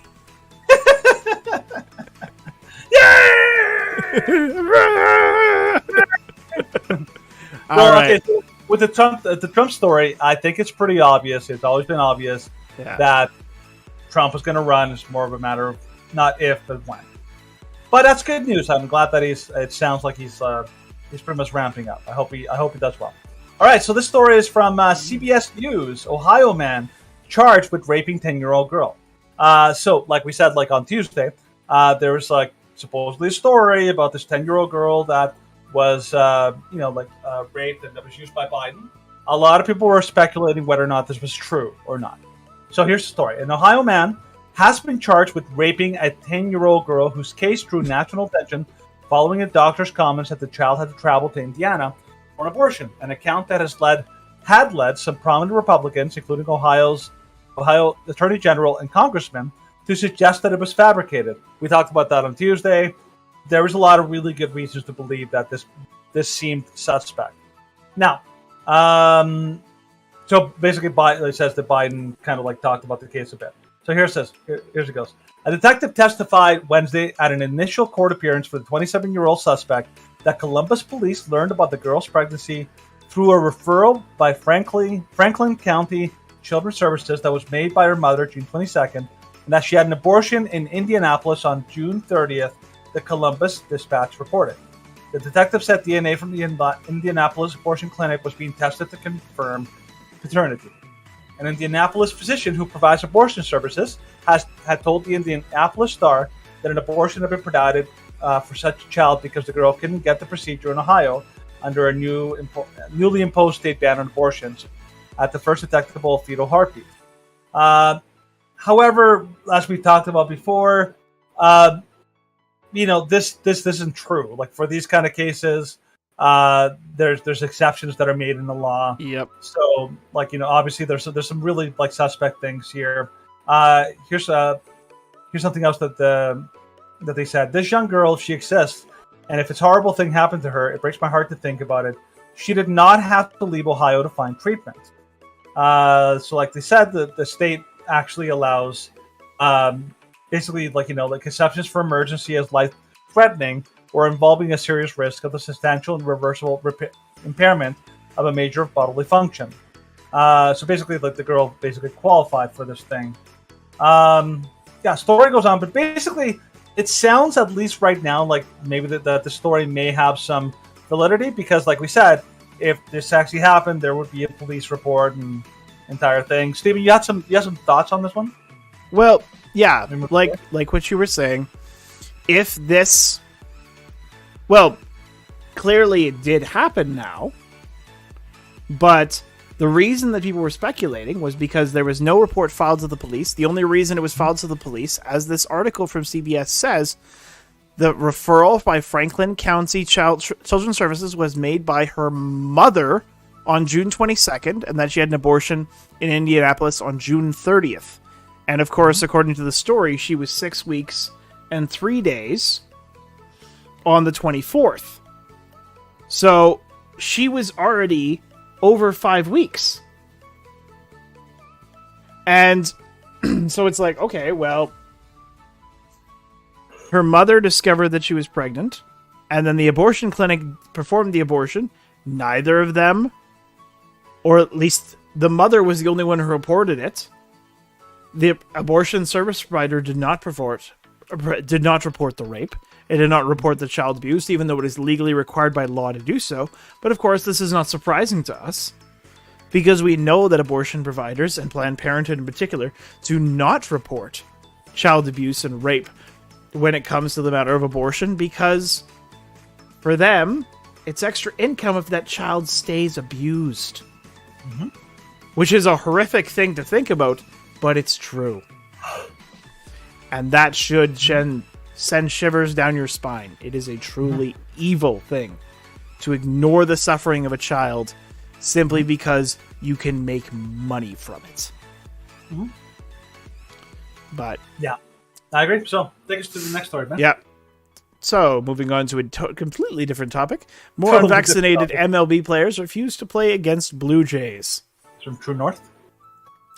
Well, okay, so with the Trump story, I think it's pretty obvious. It's always been obvious that Trump was going to run. It's more of a matter of not if, but when. But that's good news. I'm glad that it sounds like he's pretty much ramping up. I hope he does well. All right, so this story is from CBS News. Ohio man charged with raping 10-year-old girl. So, like we said, like on Tuesday, there was like supposedly a story about this 10-year-old girl that was, raped and that was used by Biden. A lot of people were speculating whether or not this was true or not. So here's the story. An Ohio man has been charged with raping a 10-year-old girl whose case drew national attention following a doctor's comments that the child had to travel to Indiana for an abortion, an account that had led some prominent Republicans, including Ohio Attorney General and Congressman, to suggest that it was fabricated. We talked about that on Tuesday. There was a lot of really good reasons to believe that this seemed suspect. Now, so basically, it says that Biden kind of like talked about the case a bit. So here's it goes. A detective testified Wednesday at an initial court appearance for the 27-year-old suspect that Columbus police learned about the girl's pregnancy through a referral by Franklin County Children's Services that was made by her mother June 22nd, and that she had an abortion in Indianapolis on June 30th, the Columbus Dispatch reported. The detective said DNA from the Indianapolis abortion clinic was being tested to confirm paternity. An Indianapolis physician who provides abortion services had told the Indianapolis Star that an abortion had been provided for such a child because the girl couldn't get the procedure in Ohio under a newly imposed state ban on abortions at the first detectable fetal heartbeat. However, as we talked about before, this isn't true. Like for these kind of cases, there's exceptions that are made in the law. Yep. So, obviously there's some really like suspect things here. Here's something else that they said. This young girl, if she exists, and if it's a horrible thing happened to her, it breaks my heart to think about it. She did not have to leave Ohio to find treatment. So like they said, the state actually allows basically exceptions for emergency as life-threatening or involving a serious risk of the substantial and reversible impairment of a major bodily function. So basically, the girl basically qualified for this thing. Story goes on, but basically, it sounds at least right now like maybe that the story may have some validity because, like we said, if this actually happened, there would be a police report and entire thing. Steven, you had some thoughts on this one? Well, yeah, like what you were saying. If this, well, clearly it did happen now, but the reason that people were speculating was because there was no report filed to the police. The only reason it was filed to the police, as this article from CBS says, the referral by Franklin County Children's Services was made by her mother on June 22nd, and that she had an abortion in Indianapolis on June 30th. And of course, according to the story, she was 6 weeks and 3 days on the 24th. So she was already over 5 weeks. And so it's like, okay, well, her mother discovered that she was pregnant, and then the abortion clinic performed the abortion. Neither of them, or at least the mother was the only one who reported it. The abortion service provider did not report the rape. It did not report the child abuse, even though it is legally required by law to do so. But of course, this is not surprising to us, because we know that abortion providers, and Planned Parenthood in particular, do not report child abuse and rape when it comes to the matter of abortion, because for them, it's extra income if that child stays abused. Mm-hmm. Which is a horrific thing to think about, but it's true. And that should send shivers down your spine. It is a truly evil thing to ignore the suffering of a child simply because you can make money from it. But yeah, I agree. So take us to the next story, man. Yeah. So, moving on to a completely different topic. More unvaccinated MLB players refuse to play against Blue Jays. From True North.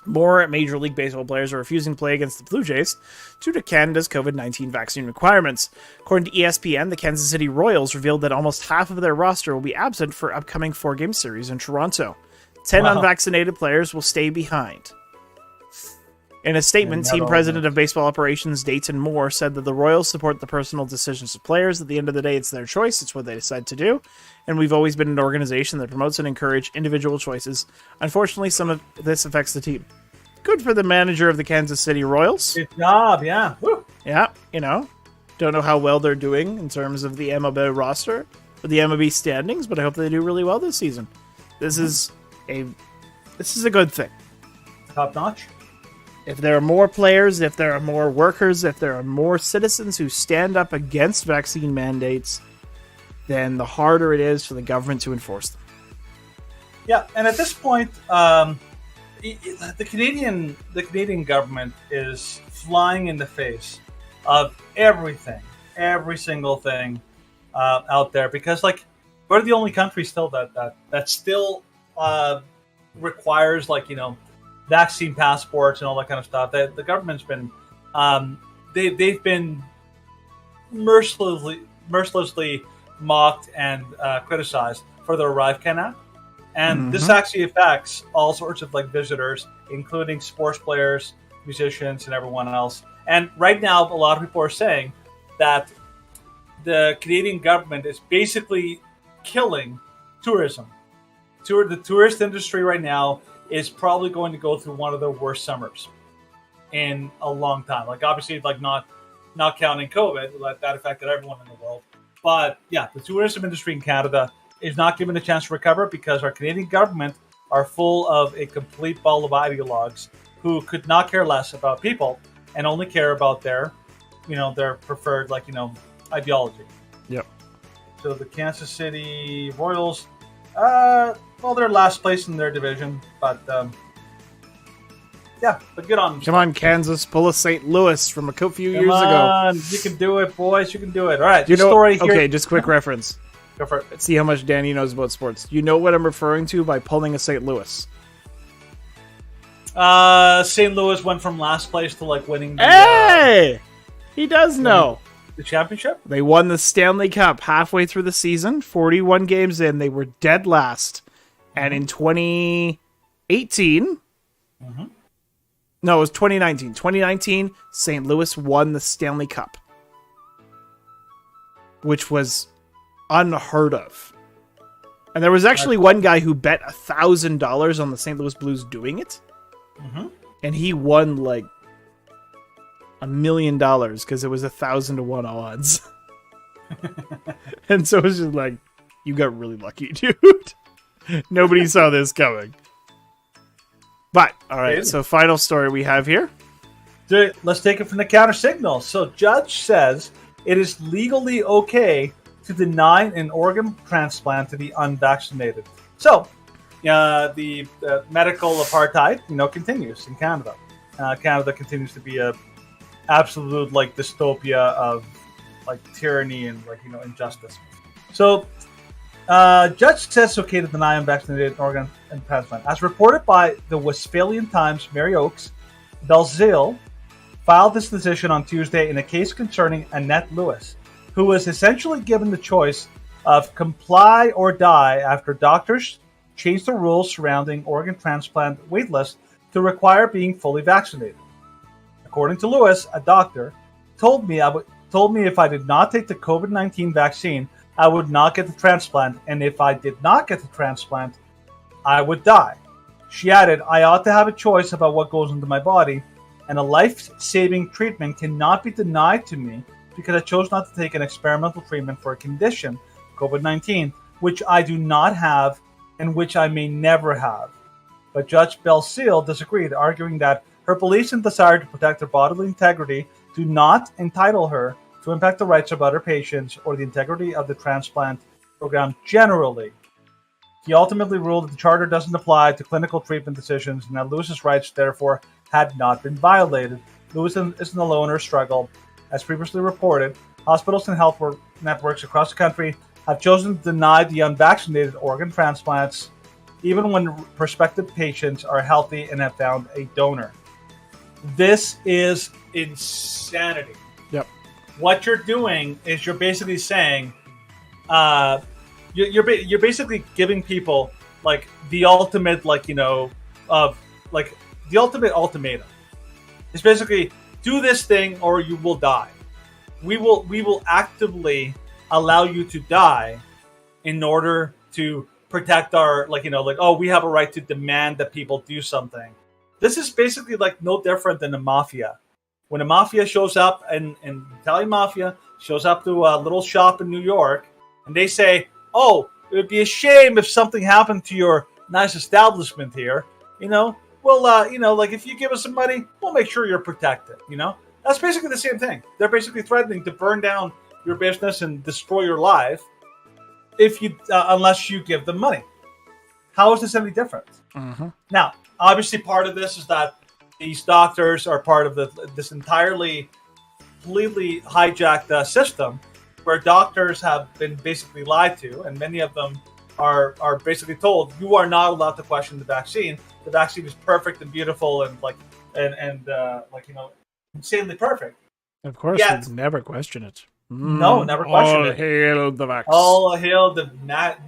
More Major League Baseball players are refusing to play against the Blue Jays due to Canada's COVID-19 vaccine requirements. According to ESPN, the Kansas City Royals revealed that almost half of their roster will be absent for upcoming 4-game series in Toronto. 10 unvaccinated players will stay behind. In a statement, team president of baseball operations Dayton Moore said that the Royals support the personal decisions of players. At the end of the day, it's their choice. It's what they decide to do. And we've always been an organization that promotes and encourages individual choices. Unfortunately, some of this affects the team. Good for the manager of the Kansas City Royals. Good job, yeah. Woo. Yeah, don't know how well they're doing in terms of the MLB roster or the MLB standings, but I hope they do really well this season. This is a good thing. Top notch. If there are more players, if there are more workers, if there are more citizens who stand up against vaccine mandates, then the harder it is for the government to enforce them. Yeah, and at this point, the Canadian government is flying in the face of everything, every single thing out there, because we're the only country still that still requires vaccine passports and all that kind of stuff. The government's been they've been mercilessly mocked and criticized for their ArriveCan app, and this actually affects all sorts of visitors, including sports players, musicians, and everyone else. And right now, a lot of people are saying that the Canadian government is basically killing tourism. The tourist industry right now is probably going to go through one of the worst summers in a long time. Obviously, not counting COVID, that affected everyone in the world. But yeah, the tourism industry in Canada is not given a chance to recover because our Canadian government are full of a complete ball of ideologues who could not care less about people and only care about their preferred ideology. Yep. So the Kansas City Royals, they're last place in their division, but but good on them. Come on, Kansas, pull a St. Louis from a few years Come ago. on, you can do it, boys. You can do it. All right, story here. Okay, just quick reference. Go for it. Let's see how much Danny knows about sports. You know what I'm referring to by pulling a St. Louis? St. Louis went from last place to winning the, Hey! He does know. The championship? They won the Stanley Cup halfway through the season. 41 games in, they were dead last. And in 2018... No, it was 2019. 2019, St. Louis won the Stanley Cup. Which was unheard of. And there was actually one guy who bet $1,000 on the St. Louis Blues doing it. And he won $1 million because it was 1,000-to-1 odds. And so it was just you got really lucky, dude. Nobody saw this coming. But, all right, so final story we have here. Let's take it from the counter signal. So judge says it is legally okay to deny an organ transplant to the unvaccinated. So the medical apartheid, continues in Canada. Canada continues to be a absolute dystopia of tyranny and injustice. So judge says it's okay to deny unvaccinated organ and transplant. As reported by the Westphalian Times, Mary Oakes Belzile filed this decision on Tuesday in a case concerning Annette Lewis, who was essentially given the choice of comply or die after doctors changed the rules surrounding organ transplant waitlists to require being fully vaccinated. According to Lewis, a doctor told me if I did not take the COVID-19 vaccine, I would not get the transplant, and if I did not get the transplant, I would die. She added, I ought to have a choice about what goes into my body, and a life-saving treatment cannot be denied to me because I chose not to take an experimental treatment for a condition, COVID-19, which I do not have and which I may never have. But Judge Belzile disagreed, arguing that her beliefs and desire to protect her bodily integrity do not entitle her to impact the rights of other patients or the integrity of the transplant program generally. He ultimately ruled that the charter doesn't apply to clinical treatment decisions and that Lewis's rights, therefore, had not been violated. Lewis isn't alone in her struggle. As previously reported, hospitals and health networks across the country have chosen to deny the unvaccinated organ transplants, even when prospective patients are healthy and have found a donor. This is insanity. Yep. What you're doing is you're basically saying, you're basically giving people like the ultimate, the ultimate ultimatum. It's basically do this thing or you will die. We will actively allow you to die in order to protect our we have a right to demand that people do something. This is basically like no different than the mafia. When the mafia shows up and Italian mafia shows up to a little shop in New York and they say, "Oh, it would be a shame if something happened to your nice establishment here. If you give us some money, we'll make sure you're protected." That's basically the same thing. They're basically threatening to burn down your business and destroy your life unless you give them money. How is this any different? Mm-hmm. Now, obviously, part of this is that these doctors are part of this completely hijacked system where doctors have been basically lied to, and many of them are basically told you are not allowed to question the vaccine. The vaccine is perfect and beautiful and insanely perfect. Of course, Yet, we'd never question it. No, never question it. All hail the vaccine. All hail the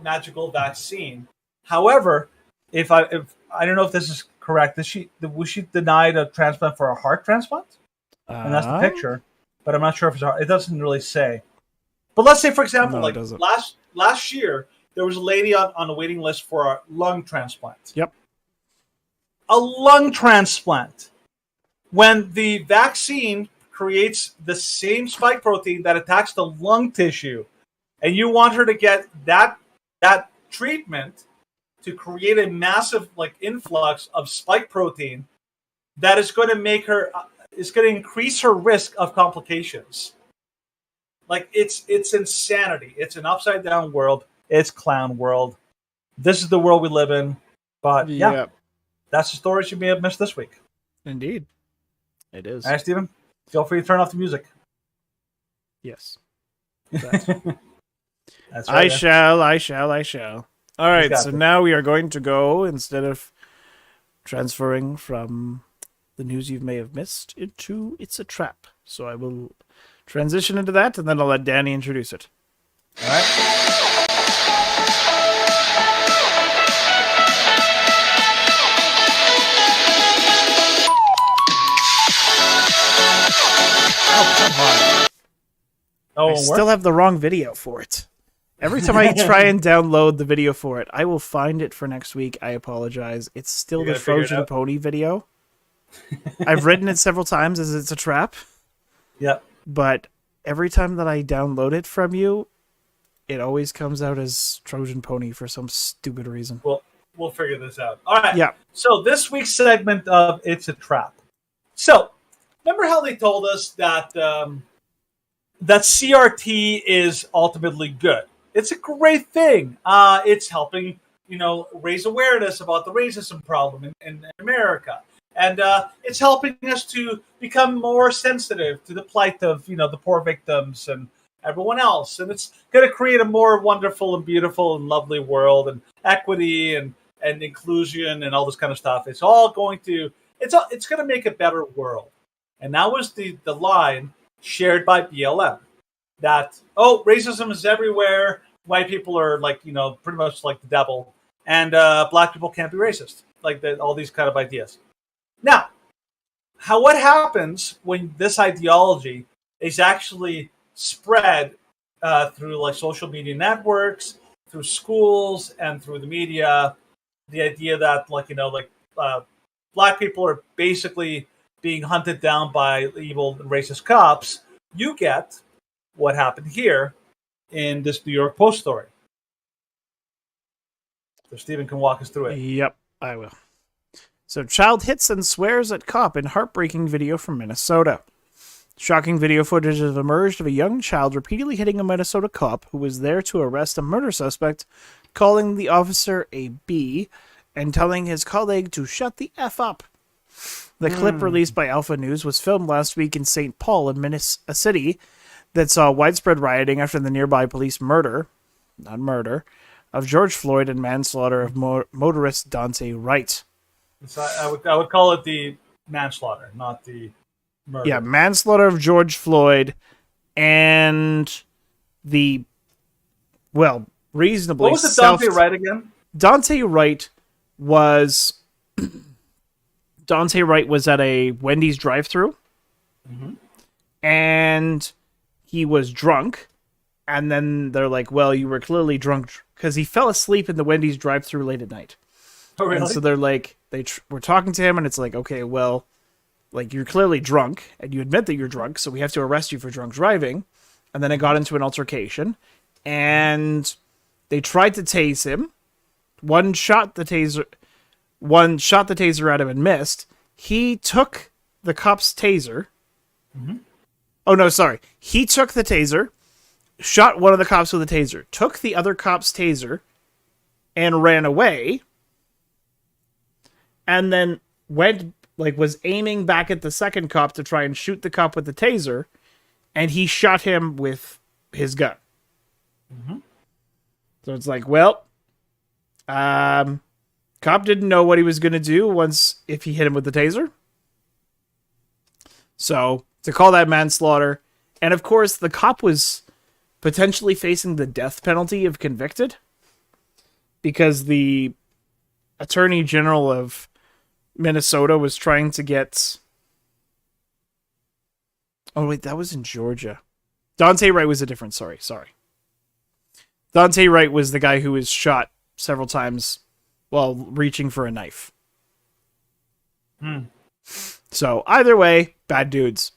magical vaccine. However, if I don't know if this is correct, was she denied a transplant for a heart transplant? And that's the picture, but I'm not sure if it's it doesn't really say. But let's say, for example, last year there was a lady on a waiting list for a lung transplant. Yep. A lung transplant. When the vaccine creates the same spike protein that attacks the lung tissue, and you want her to get that treatment to create a massive influx of spike protein that is going to make her is going to increase her risk of complications. It's insanity. It's an upside down world. It's clown world. This is the world we live in. But yeah, that's the stories you may have missed this week. Indeed, it is. All right, Stephen, feel free to turn off the music. Yes. That's right, I shall. All right, so now we are going to go, instead of transferring from the news you may have missed into It's a Trap. So I will transition into that, and then I'll let Danny introduce it. All right. I still have the wrong video for it. Every time I try and download the video for it, I will find it for next week. I apologize. It's still the Trojan Pony video. I've written it several times as It's a Trap. Yep. But every time that I download it from you, it always comes out as Trojan Pony for some stupid reason. Well, we'll figure this out. All right. Yeah. So this week's segment of It's a Trap. So remember how they told us that that CRT is ultimately good? It's a great thing. It's helping, raise awareness about the racism problem in America. And it's helping us to become more sensitive to the plight of, the poor victims and everyone else. And it's going to create a more wonderful and beautiful and lovely world, and equity and inclusion and all this kind of stuff. It's all going to, it's going to make a better world. And that was the line shared by BLM. That, racism is everywhere. White people are pretty much like the devil. And black people can't be racist. All these kind of ideas. Now, what happens when this ideology is actually spread through social media networks, through schools, and through the media? The idea that black people are basically being hunted down by evil and racist cops. You get what happened here in this New York Post story. So Stephen can walk us through it. Yep, I will. So, child hits and swears at cop in heartbreaking video from Minnesota. Shocking video footage has emerged of a young child repeatedly hitting a Minnesota cop who was there to arrest a murder suspect, calling the officer a B and telling his colleague to shut the F up. The clip released by Alpha News was filmed last week in St. Paul, a city that saw widespread rioting after the nearby police murder of George Floyd and manslaughter of motorist Dante Wright. So I would call it the manslaughter, not the murder. Yeah, manslaughter of George Floyd and reasonably. What was it, Dante Wright again? Dante Wright was at a Wendy's drive-thru, and he was drunk. And then they're like, "Well, you were clearly drunk because he fell asleep in the Wendy's drive-thru late at night." Oh, really? And so they're like, we're talking to him, and it's like, okay, well, like you're clearly drunk, and you admit that you're drunk, so we have to arrest you for drunk driving. And then it got into an altercation, and they tried to tase him. One shot the taser at him and missed. He took the cop's taser. Oh no, sorry. He took the taser, shot one of the cops with a taser, took the other cop's taser, and ran away. And then was aiming back at the second cop to try and shoot the cop with the taser, and he shot him with his gun. So it's like, well, cop didn't know what he was going to do if he hit him with the taser. So to call that manslaughter, and of course the cop was potentially facing the death penalty if convicted, because the Attorney General of Minnesota was trying to get... Oh, wait, that was in Georgia. Dante Wright was a different... Sorry. Dante Wright was the guy who was shot several times while reaching for a knife. So, either way, bad dudes.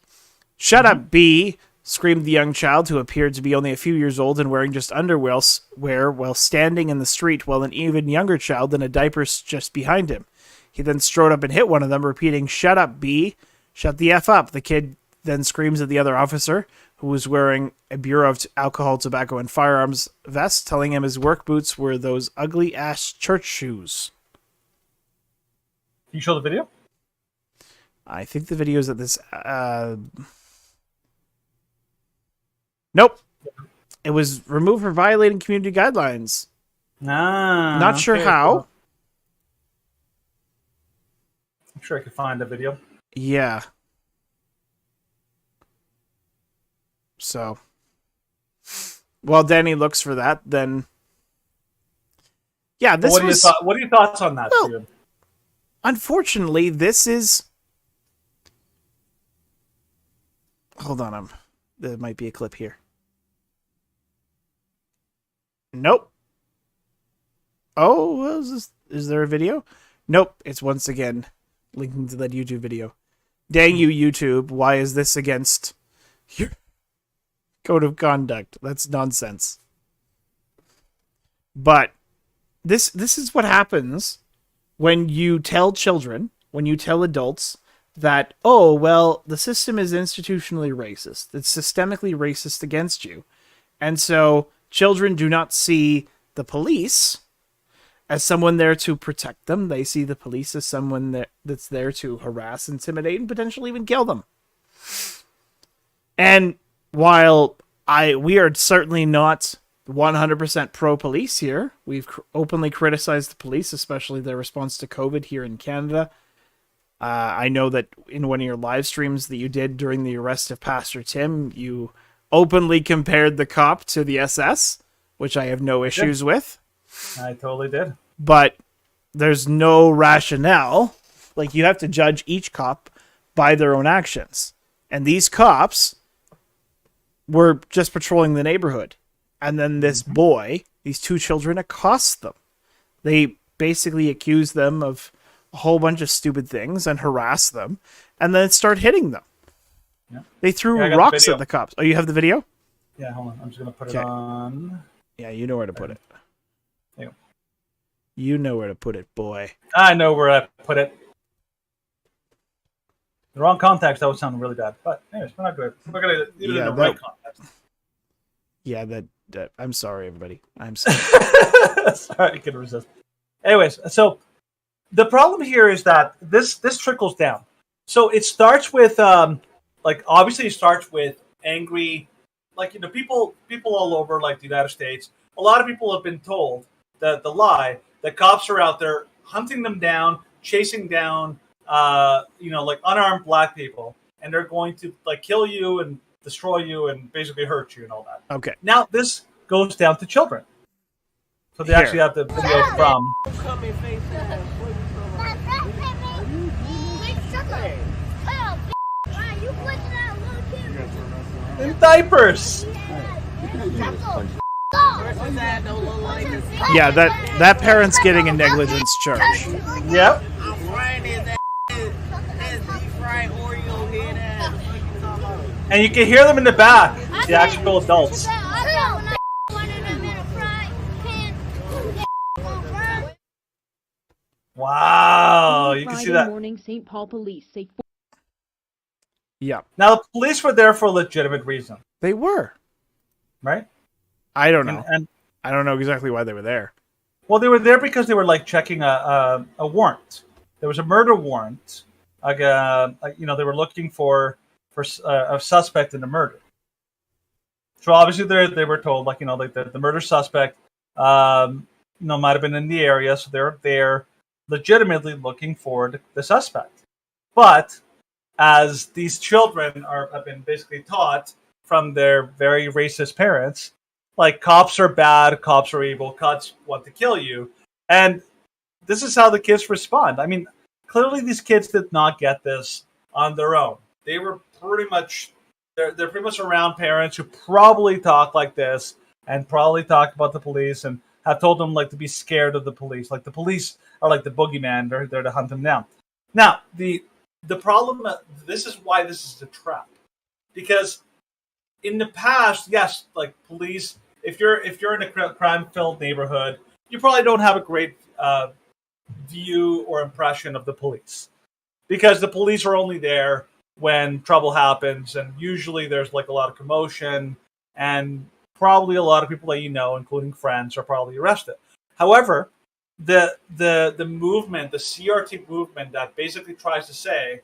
Shut up, B, screamed the young child, who appeared to be only a few years old and wearing just underwear while standing in the street, while an even younger child in a diaper just behind him. He then strode up and hit one of them, repeating, "Shut up, B. Shut the F up." The kid then screams at the other officer, who was wearing a Bureau of Alcohol, Tobacco, and Firearms vest, telling him his work boots were those ugly-ass church shoes. Can you show the video? I think the video is at this... Nope. It was removed for violating community guidelines. Not sure how. I'm sure I could find the video. Yeah. So, while Danny looks for that, then... Yeah, this what are your thoughts on that, Steven? Unfortunately, this is... Hold on, there might be a clip here. Nope. Oh, is there a video? Nope, it's once again linking to that YouTube video. Dang you, YouTube, why is this against your code of conduct? That's nonsense. But this is what happens when you tell children, when you tell adults that, oh, well, the system is institutionally racist. It's systemically racist against you. And so children do not see the police as someone there to protect them. They see the police as someone that's there to harass, intimidate, and potentially even kill them. And while we are certainly not 100% pro-police here, we've openly criticized the police, especially their response to COVID here in Canada. I know that in one of your live streams that you did during the arrest of Pastor Tim, you openly compared the cop to the SS, which I have no issues with. I totally did. But there's no rationale. Like, you have to judge each cop by their own actions. And these cops were just patrolling the neighborhood. And then this boy, these two children, accost them. They basically accuse them of a whole bunch of stupid things and harass them, and then start hitting them. Yeah. They threw rocks at the cops. Oh, you have the video? Yeah, hold on. I'm just going to put it on. Yeah, you know where to put it. Yeah. You know where to put it, boy. I know where I put it. The wrong context, that would sound really bad. But anyways, we're not good. We're going to leave it in the right context. Yeah, that I'm sorry, everybody. I'm sorry. Sorry, I couldn't resist. Anyways, so the problem here is that this trickles down. So it starts with obviously it starts with angry, people all over the United States. A lot of people have been told the lie that cops are out there hunting them down, chasing down unarmed black people, and they're going to kill you and destroy you and basically hurt you and all that. Okay. Now this goes down to children. So they actually have the video from in diapers. Yeah, that parent's getting a negligence charge. Yep. And you can hear them in the back, the actual adults. Wow, you can see that. Morning, St. Paul police say. Yeah. Now the police were there for a legitimate reason. They were. Right? I don't know. And I don't know exactly why they were there. Well, they were there because they were checking a warrant. There was a murder warrant. They were looking for a suspect in the murder. So obviously they were told the murder suspect might have been in the area, so they're there legitimately looking for the suspect. But as these children have been basically taught from their very racist parents, cops are bad, cops are evil, cops want to kill you. And this is how the kids respond. I mean, clearly these kids did not get this on their own. They were pretty much, they're pretty much around parents who probably talk like this and probably talk about the police and have told them to be scared of the police. The police are the boogeyman. They're there to hunt them down. Now, the problem, this is why this is a trap. Because in the past, yes, police, if you're in a crime-filled neighborhood, you probably don't have a great view or impression of the police. Because the police are only there when trouble happens, and usually there's a lot of commotion, and probably a lot of people that including friends, are probably arrested. However, the movement, the CRT movement that basically tries to say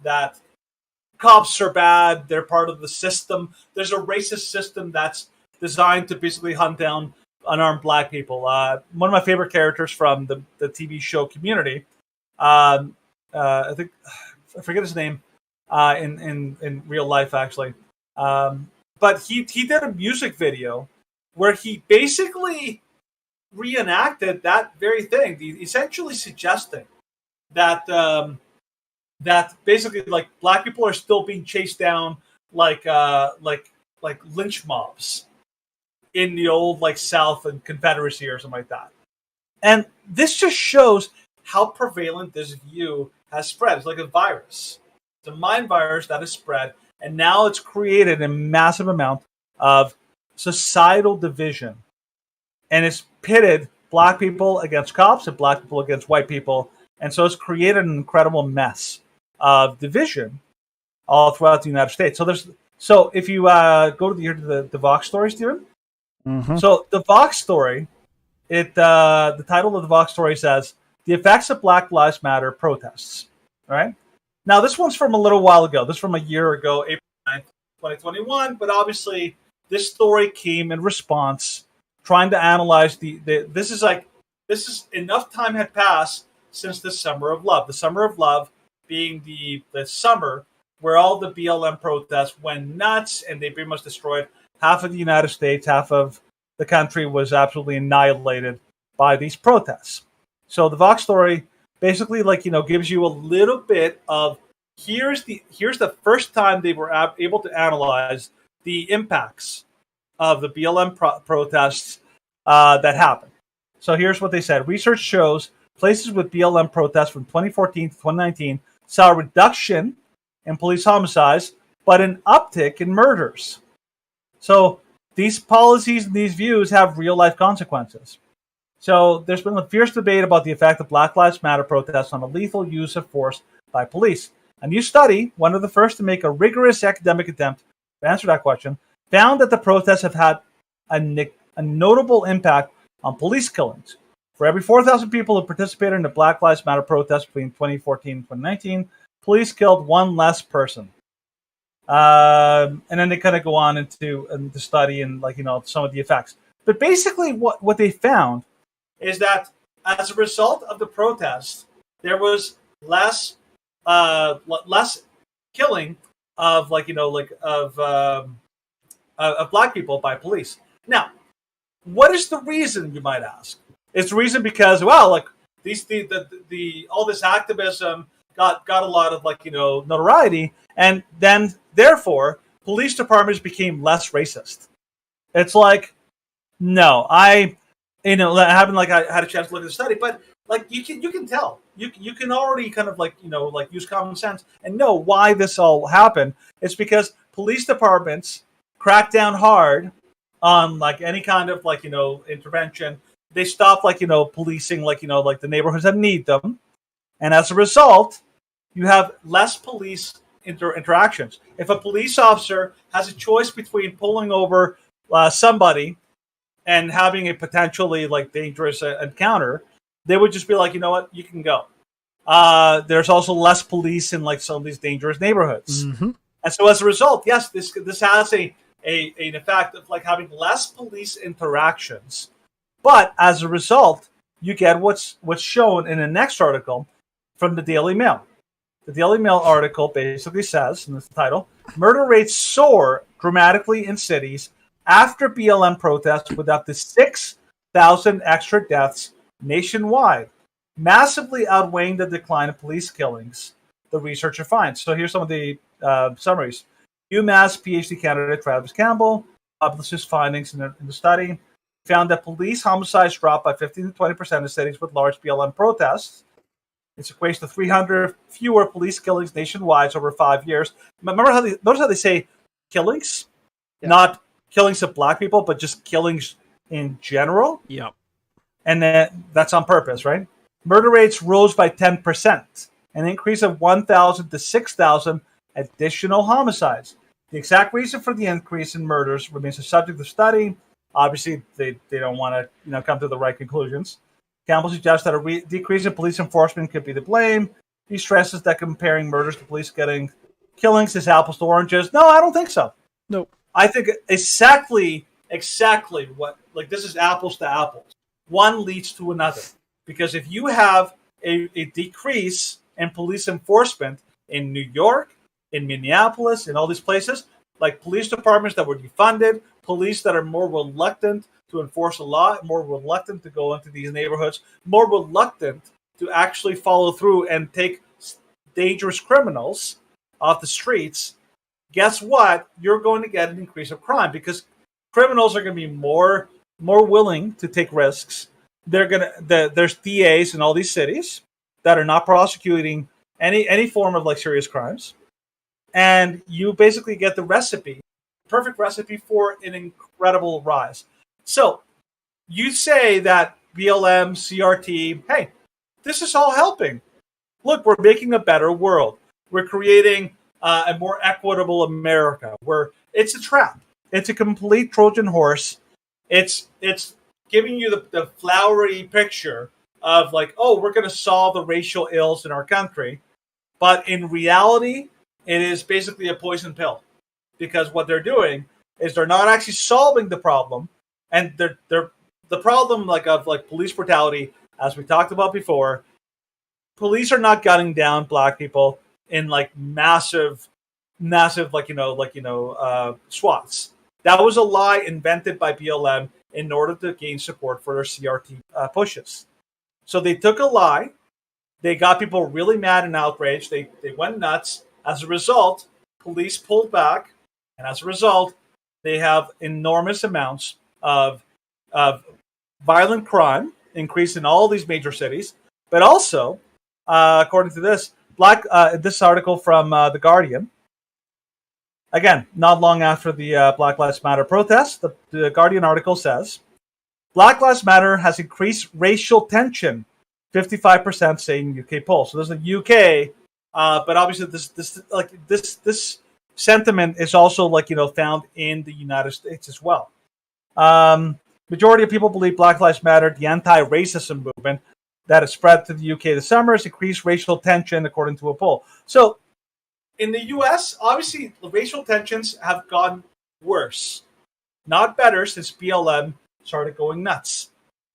that cops are bad, they're part of the system. There's a racist system that's designed to basically hunt down unarmed black people. One of my favorite characters from the TV show Community, I think, I forget his name in real life, actually. But he did a music video where he basically reenacted that very thing, essentially suggesting that that basically black people are still being chased down like lynch mobs in the old South and Confederacy or something like that. And this just shows how prevalent this view has spread. It's like a virus. It's a mind virus that has spread, and now it's created a massive amount of societal division. And it's pitted black people against cops and black people against white people. And so it's created an incredible mess of division all throughout the United States. So if you go to the Vox story, Steven. Mm-hmm. So the Vox story, the title of the Vox story says, "The Effects of Black Lives Matter Protests." All right. Now, this one's from a little while ago. This is from a year ago, April 9th, 2021. But obviously, this story came in response, trying to analyze this is enough time had passed since the Summer of Love. The Summer of Love being the summer where all the BLM protests went nuts and they pretty much destroyed half of the United States, half of the country was absolutely annihilated by these protests. So the Vox story basically gives you a little bit of here's the first time they were able to analyze the impacts of the BLM protests that happened. So here's what they said. Research shows places with BLM protests from 2014 to 2019 saw a reduction in police homicides, but an uptick in murders. So these policies and these views have real-life consequences. So there's been a fierce debate about the effect of Black Lives Matter protests on the lethal use of force by police. A new study, one of the first to make a rigorous academic attempt to answer that question, found that the protests have had a notable impact on police killings. For every 4,000 people who participated in the Black Lives Matter protests between 2014 and 2019, police killed one less person. And then they kind of go on into the study and some of the effects. But basically, what they found is that as a result of the protests, there was less killing of black people by police. Now, what is the reason, you might ask? It's the reason because all this activism got a lot of notoriety, and then therefore police departments became less racist. It's like, no, I had a chance to look at the study, but you can tell, you can already kind of use common sense and know why this all happened. It's because police departments crack down hard on any kind of intervention. They stop policing the neighborhoods that need them, and as a result, you have less police interactions. If a police officer has a choice between pulling over somebody and having a potentially dangerous encounter, they would just be like, you know what, you can go. There's also less police in some of these dangerous neighborhoods, and so as a result, yes, this has an effect of having less police interactions. But as a result, you get what's shown in the next article from the Daily Mail. The Daily Mail article basically says, in the title, murder rates soar dramatically in cities after BLM protests with up to 6,000 extra deaths nationwide, massively outweighing the decline of police killings, the researcher finds. So here's some of the summaries. UMass PhD candidate Travis Campbell published his findings in the study, found that police homicides dropped by 15 to 20% in cities with large BLM protests. It equates to 300 fewer police killings nationwide over 5 years. Notice how they say killings, not killings of black people, but just killings in general. Yeah, and that's on purpose, right? Murder rates rose by 10%, an increase of 1,000 to 6,000 additional homicides. The exact reason for the increase in murders remains a subject of study. Obviously, they don't want to come to the right conclusions. Campbell suggests that a decrease in police enforcement could be to blame. He stresses that comparing murders to police killings is apples to oranges. No, I don't think so. Nope. I think exactly what this is apples to apples. One leads to another, because if you have a decrease in police enforcement in New York, in Minneapolis, in all these places, police departments that were defunded, police that are more reluctant to enforce a law, more reluctant to go into these neighborhoods, more reluctant to actually follow through and take dangerous criminals off the streets, guess what? You're going to get an increase of crime, because criminals are going to be more willing to take risks. There's DAs in all these cities that are not prosecuting any form of serious crimes, and you basically get the perfect recipe for an incredible rise. So you say that BLM, CRT, hey, this is all helping. Look, we're making a better world. We're creating a more equitable America, where it's a trap. It's a complete Trojan horse. It's giving you the flowery picture of we're going to solve the racial ills in our country. But in reality, it is basically a poison pill, because what they're doing is they're not actually solving the problem. And they're the problem of police brutality, as we talked about before. Police are not gunning down black people in massive swaths. That was a lie invented by BLM in order to gain support for their CRT pushes. So they took a lie, they got people really mad and outraged, they went nuts. As a result, police pulled back, and as a result, they have enormous amounts of violent crime increase in all these major cities. But also, according to this article from The Guardian, again, not long after the Black Lives Matter protests, the Guardian article says, Black Lives Matter has increased racial tension, 55% say in UK poll. So there's the UK, but obviously this sentiment is also found in the United States as well. Majority of people believe Black Lives Matter, the anti-racism movement, that has spread to the UK this summer has increased racial tension, according to a poll. So, in the US, obviously, the racial tensions have gotten worse, not better, since BLM started going nuts.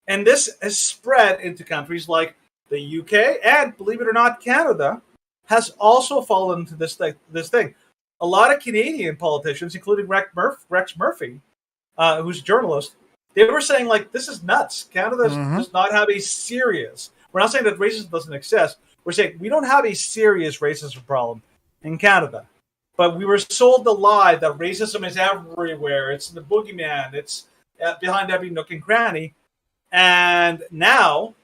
And this has spread into countries like the UK and, believe it or not, Canada has also fallen into this thing. A lot of Canadian politicians, including Rex Murphy, who's a journalist, they were saying, like, this is nuts. Canada does not have a serious... We're not saying that racism doesn't exist. We're saying we don't have a serious racism problem in Canada. But we were sold the lie that racism is everywhere. It's the boogeyman. It's behind every nook and cranny. And now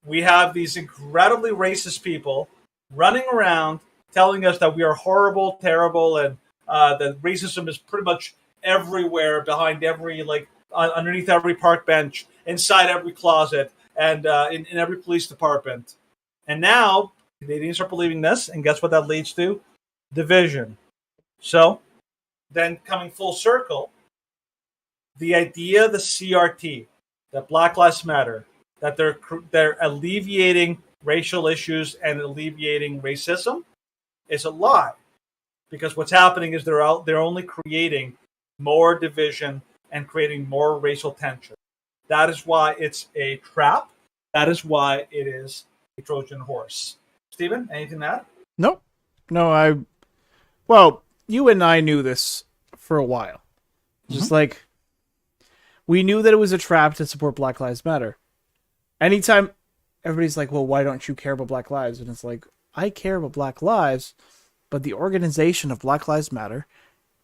we have these incredibly racist people running around telling us that we are horrible, terrible, and that racism is pretty much everywhere, behind every, underneath every park bench, inside every closet, and in every police department. And now Canadians are believing this, and guess what that leads to? Division. So, then coming full circle, the idea, the CRT, that Black Lives Matter, that they're alleviating racial issues and alleviating racism, is a lie. Because what's happening is they're only creating more division and creating more racial tension. That is why it's a trap. That is why it is a Trojan horse. Stephen, anything to add? Nope. No, well, you and I knew this for a while. Just like, we knew that it was a trap to support Black Lives Matter. Anytime everybody's like, well, why don't you care about Black Lives? And it's like, I care about Black Lives, but the organization of Black Lives Matter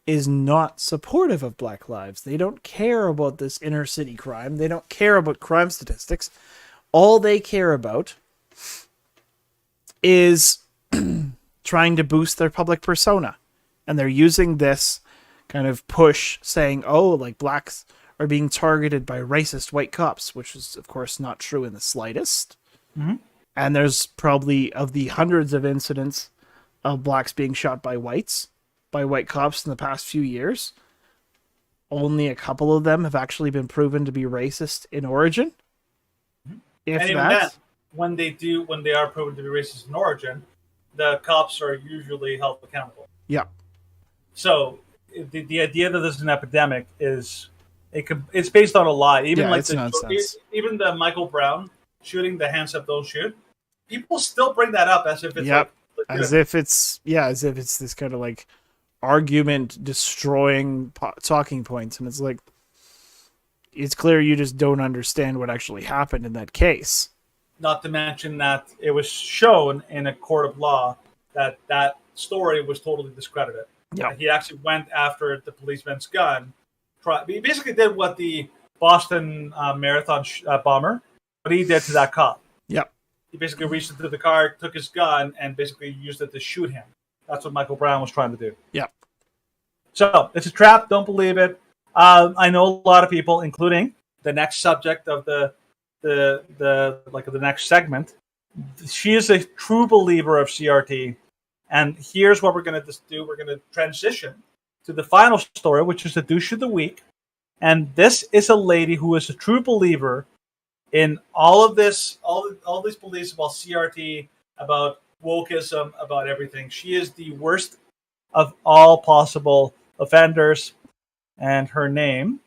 is not supportive of Black lives. They don't care about this inner city crime. They don't care about crime statistics. All they care about is trying to boost their public persona. And they're using this kind of push saying, oh, like blacks are being targeted by racist white cops, which is, of course, not true in the slightest. Mm-hmm. And there's probably, of the hundreds of incidents of blacks being shot by white cops in the past few years, only a couple of them have actually been proven to be racist in origin. If and even that, when they are proven to be racist in origin, the cops are usually held accountable. Yeah. So the idea that this is an epidemic is it's based on a lie. Even it's nonsense. Even the Michael Brown shooting, the hands up, don't shoot. People still bring that up as if it's as if it's this kind of like argument destroying talking points, and it's like, it's clear you just don't understand what actually happened in that case. Not to mention that it was shown in a court of law that story was totally discredited. Yeah. He actually went after the policeman's gun. He basically did what the Boston Marathon bomber, what he did to that cop. Yep. He basically reached into the car, took his gun, and basically used it to shoot him. That's what Michael Brown was trying to do. Yep. So it's a trap. Don't believe it. I know a lot of people, including the next subject of the next segment. She is a true believer of CRT, and here's what we're going to do. We're going to transition to the final story, which is the douche of the week. And this is a lady who is a true believer in all of this, all these beliefs about CRT, about wokeism, about everything. She is the worst of all possible offenders, and her name,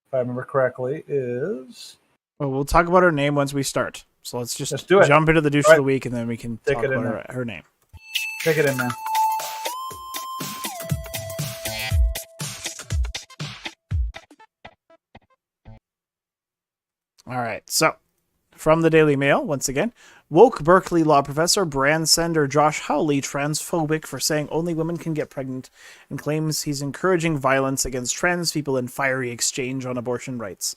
if I remember correctly, is... Well, we'll talk about her name once we start. So let's just do it. Jump into the douche of the week, and then we can Take talk it in about her name. Take it in, man. All right, so from the Daily Mail, once again, woke Berkeley law professor brand sender Josh Hawley transphobic for saying only women can get pregnant, and claims he's encouraging violence against trans people in fiery exchange on abortion rights.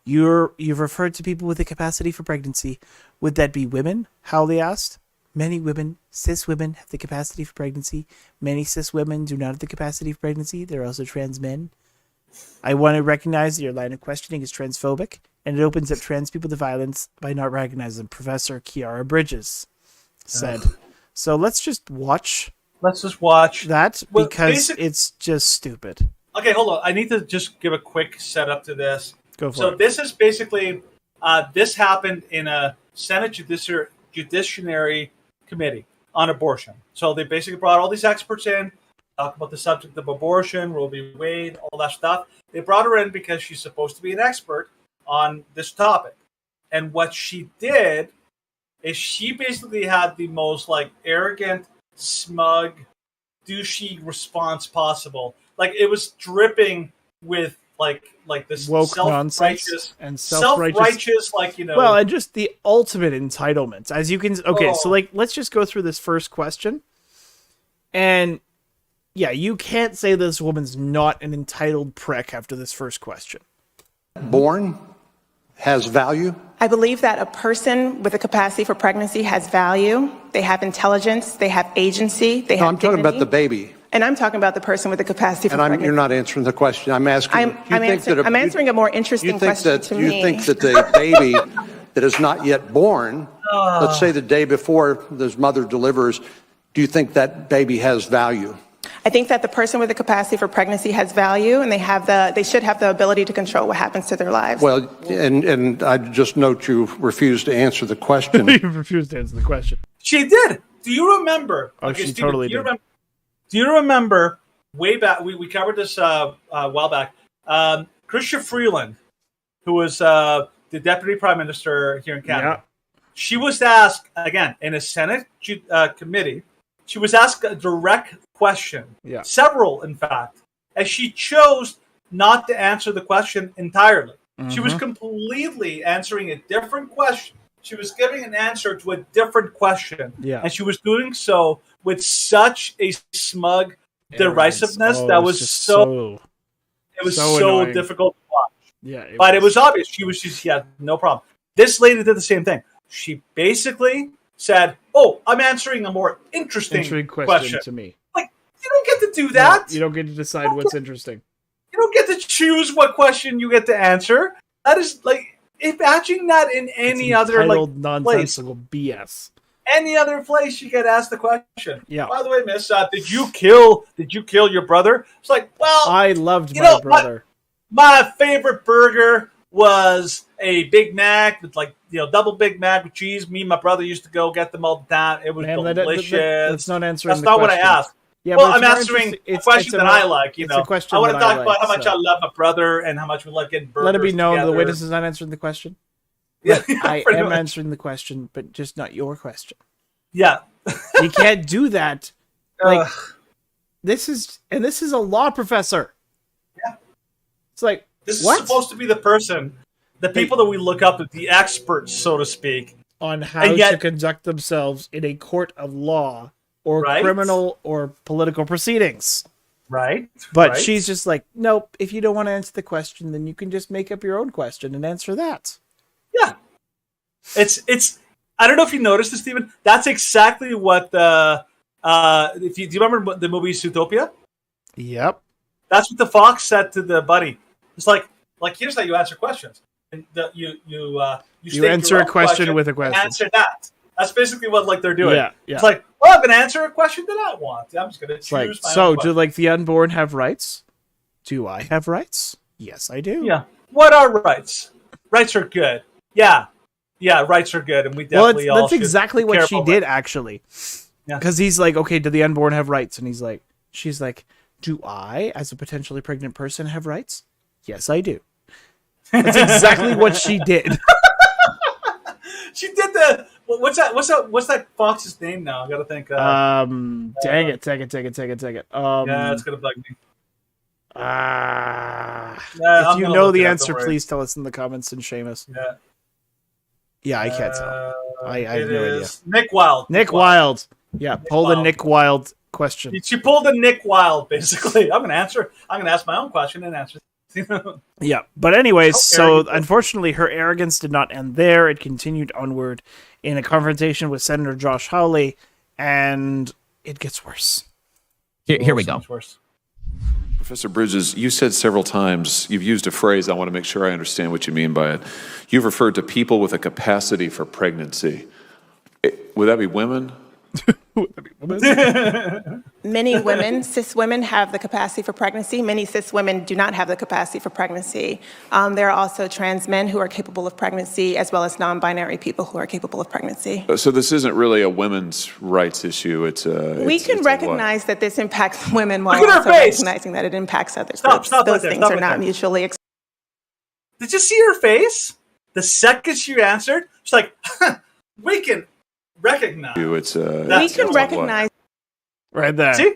You've referred to people with the capacity for pregnancy. Would that be women? Hawley asked. Many women, cis women, have the capacity for pregnancy. Many cis women do not have the capacity for pregnancy. They're also trans men. I want to recognize that your line of questioning is transphobic, and it opens up trans people to violence by not recognizing them, Professor Kiara Bridges said. So let's just watch that, because it's just stupid. Okay, hold on. I need to just give a quick setup to this. Go for it. This is basically, this happened in a Senate Judiciary Committee on abortion. So they basically brought all these experts in, talk about the subject of abortion, Roe v. Wade, all that stuff. They brought her in because she's supposed to be an expert on this topic. And what she did is she basically had the most arrogant, smug, douchey response possible. It was dripping with this woke nonsense and self-righteous, Well, and just the ultimate entitlement. As you can, so let's just go through this first question. And yeah, you can't say this woman's not an entitled prick after this first question. Born has value. I believe that a person with a capacity for pregnancy has value. They have intelligence. They have agency. They have I'm talking about the baby. And I'm talking about the person with the capacity for pregnancy. You're not answering the question. I'm asking. I'm answering a more interesting question to me. You think that the baby that is not yet born, let's say the day before his mother delivers, do you think that baby has value? I think that the person with the capacity for pregnancy has value, and they should have the ability to control what happens to their lives. Well, and I just note you refused to answer the question. You refused to answer the question. She did. Do you remember? Oh, she totally did. Do you remember way back? We covered this a while back. Chrystia Freeland, who was the deputy prime minister here in Canada, she was asked again in a Senate committee. She was asked a direct question, several in fact, and she chose not to answer the question entirely. Mm-hmm. She was completely answering a different question. She was giving an answer to a different question, and she was doing so with such a smug derisiveness that was so difficult to watch. Yeah, it was obvious she had no problem. This lady did the same thing. She basically said, "Oh, I'm answering a more interesting question to me." You don't get to do that. No, you don't get to decide what's interesting. You don't get to choose what question you get to answer. That is imagine that in any other nonsensical BS. Any other place you get asked the question. Yeah. By the way, Miss, did you kill your brother? It's well, I loved my brother. My favorite burger was a Big Mac with double Big Mac with cheese. Me and my brother used to go get them all the time. It was delicious. That's not answering. That's not what I asked. Yeah, well, I'm answering a question that I like. I want to talk about how much I love my brother and how much we love getting burgers. Let it be known together. the witness is not answering the question. Yeah, I am answering the question, but just not your question. Yeah, you can't do that. This is a law professor. Yeah, it's this is supposed to be the person, the people that we look up to, the experts, so to speak, on how to conduct themselves in a court of law or criminal or political proceedings. Right. But she's just nope. If you don't want to answer the question, then you can just make up your own question and answer that. Yeah, it's. I don't know if you noticed this, Stephen. That's exactly what the. Do you remember the movie Zootopia? Yep. That's what the fox said to the buddy. It's here's how you answer questions. And you answer a question with a question. Answer that. That's basically what they're doing. Yeah. It's well, I'm going to answer a question that I want. I'm just going to choose my own question. Do the unborn have rights? Do I have rights? Yes, I do. Yeah. What are rights? Rights are good. Yeah, rights are good, and we definitely all that's exactly what she did, actually. Yeah. Because he's okay, do the unborn have rights? And she's like, do I, as a potentially pregnant person, have rights? Yes, I do. That's exactly what she did. She did the what's that fox's name now? I gotta think. Dang it. Yeah, it's gonna bug me. If you know the answer, please tell us in the comments and shame us. Yeah, I can't tell. I have no idea. Nick Wilde. Nick Wilde. Yeah, pull the Nick Wilde question. She pulled the Nick Wilde, basically. I'm gonna ask my own question and answer. Yeah, but anyways, so unfortunately her arrogance did not end there. It continued onward in a confrontation with Senator Josh Hawley, and it gets worse. Here we go. Professor Bridges, you said several times, you've used a phrase, I want to make sure I understand what you mean by it. You've referred to people with a capacity for pregnancy. Would that be women? Would that be women? Many women, cis women, have the capacity for pregnancy. Many cis women do not have the capacity for pregnancy. There are also trans men who are capable of pregnancy, as well as non-binary people who are capable of pregnancy. So this isn't really a women's rights issue. We can recognize that this impacts women while Look at her also face! recognizing that it impacts other Stop, groups. stop right Those there, things stop are right not there. mutually exclusive. Did you see her face? The second she answered, she's like, we can recognize. We can recognize. Right there. See?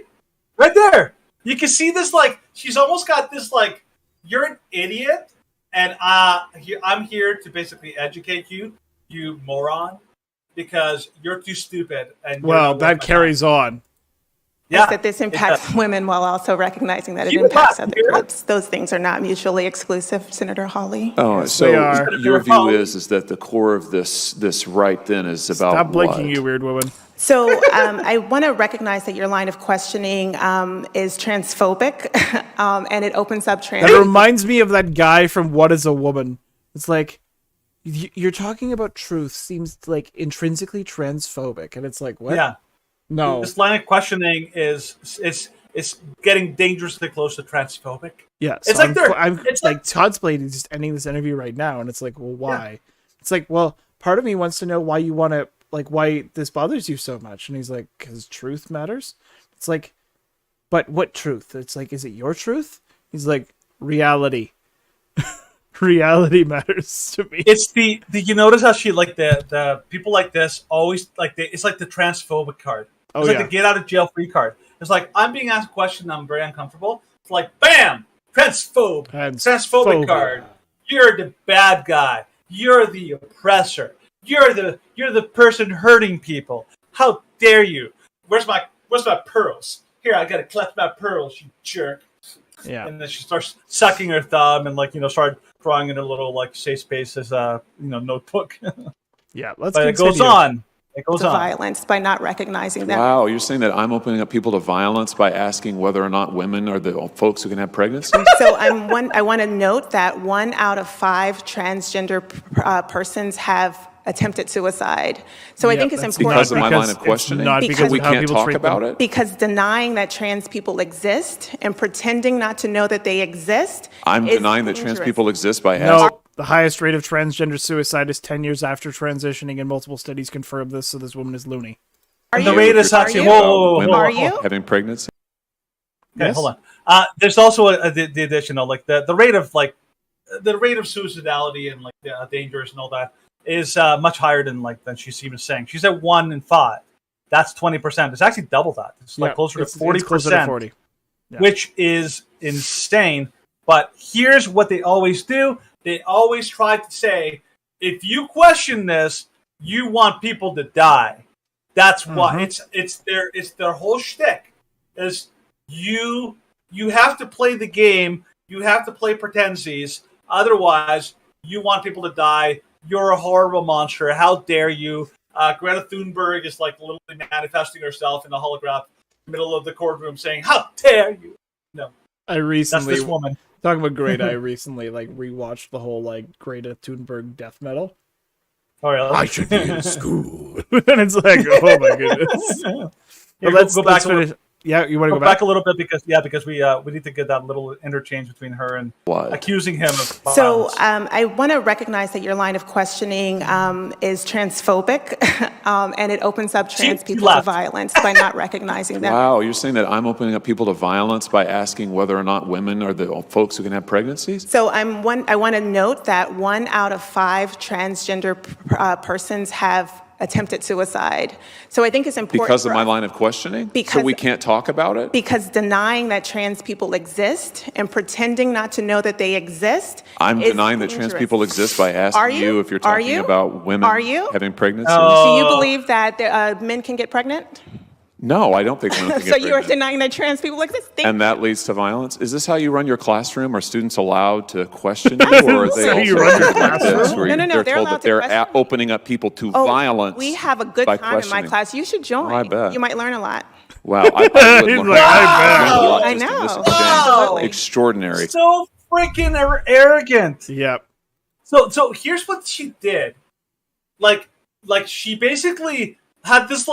Right there. You can see this, like, she's almost got this, like, you're an idiot, and I'm here to basically educate you, you moron, because you're too stupid. And Well, that carries on. Yeah, that this impacts women while also recognizing that it You impacts laugh, other groups. Those things are not mutually exclusive, Senator Hawley. Oh, Yes, so they are. your view is that the core of this right then is about Stop blinking, what? you weird woman. So I want to recognize that your line of questioning is transphobic, and it opens up trans. That reminds me of that guy from What is a Woman? It's like, you're talking about truth seems like intrinsically transphobic, and it's like, what? Yeah. No. This line of questioning it's getting dangerously close to transphobic. Yeah, It's so like they're it's like Todd's Plate is just ending this interview right now, and it's like, well, why? Yeah. It's like, well, part of me wants to know why you want to, like, why this bothers you so much, and he's like, because truth matters. It's like, but what truth? It's like, is it your truth? He's like, reality. Reality matters to me. It's the you notice how she like the people like this always like it's like the transphobic card. Oh, It's like yeah. the get out of jail free card. It's like I'm being asked a question, I'm very uncomfortable. It's like bam, transphobic card. You're the bad guy. You're the oppressor. You're the person hurting people. How dare you? Where's my pearls? Here, I gotta collect my pearls, you jerk. Yeah. And then she starts sucking her thumb and start drawing in a little like safe space as a notebook. Yeah, let's. But it continue. goes on. It goes to on. violence by not recognizing that. Wow, you're saying that I'm opening up people to violence by asking whether or not women are the folks who can have pregnancy? So I want to note that 1 out of 5 transgender persons have attempted suicide. So I think it's important. Because of my line of questioning? Because we can't talk about it? Because denying that trans people exist and pretending not to know that they exist I'm is denying that trans dangerous. people exist by asking. No, the highest rate of transgender suicide is 10 years after transitioning, and multiple studies confirm this, so this woman is loony. The rate is actually having pregnancy. Okay, hold on. There's also the additional the rate of suicidality and dangerous and all that is much higher than she's even saying. She's at 1 in 5. That's 20%. It's actually double that. It's closer to 40%, closer to 40. Yeah. which is insane. But here's what they always do. They always try to say, if you question this, you want people to die. That's why it's their whole shtick is you have to play the game. You have to play pretensies. Otherwise, you want people to die. You're a horrible monster. How dare you? Greta Thunberg is literally manifesting herself in the holograph in the middle of the courtroom saying, how dare you? No. I recently, that's this woman. Talking about Greta, I recently rewatched the whole Greta Thunberg death metal. Oh, yeah. I should be in school. And it's like, oh my goodness. Here, But let's go back finish. Yeah, you want to go back a little bit because we need to get that little interchange between her and accusing him of violence. So I want to recognize that your line of questioning is transphobic, and it opens up trans people to violence by not recognizing that. Wow, you're saying that I'm opening up people to violence by asking whether or not women are the folks who can have pregnancies? So I want to note that 1 out of 5 transgender persons have attempted suicide. So I think it's important Because of my line of questioning? So we can't talk about it? Because denying that trans people exist and pretending not to know that they exist I'm is denying that dangerous. trans people exist by Are asking you? you if you're Are talking you? about women Are you? having pregnancy. Do you believe that men can get pregnant? No, I don't think women can get So you are pregnant. denying that trans people exist? And that leads to violence? Is this how you run your classroom? Are students allowed to question you? Or are they So also you run your like this, classroom? where No, they're they're told allowed that to they're question. opening up people to violence We have a good by time in my questioning? class. You should join. Oh, I bet. You might learn a lot. Wow, I would He's learn like, I a lot I just in this know. exchange. Wow. Extraordinary. So freaking arrogant. Yep. So here's what she did. Like she basically had this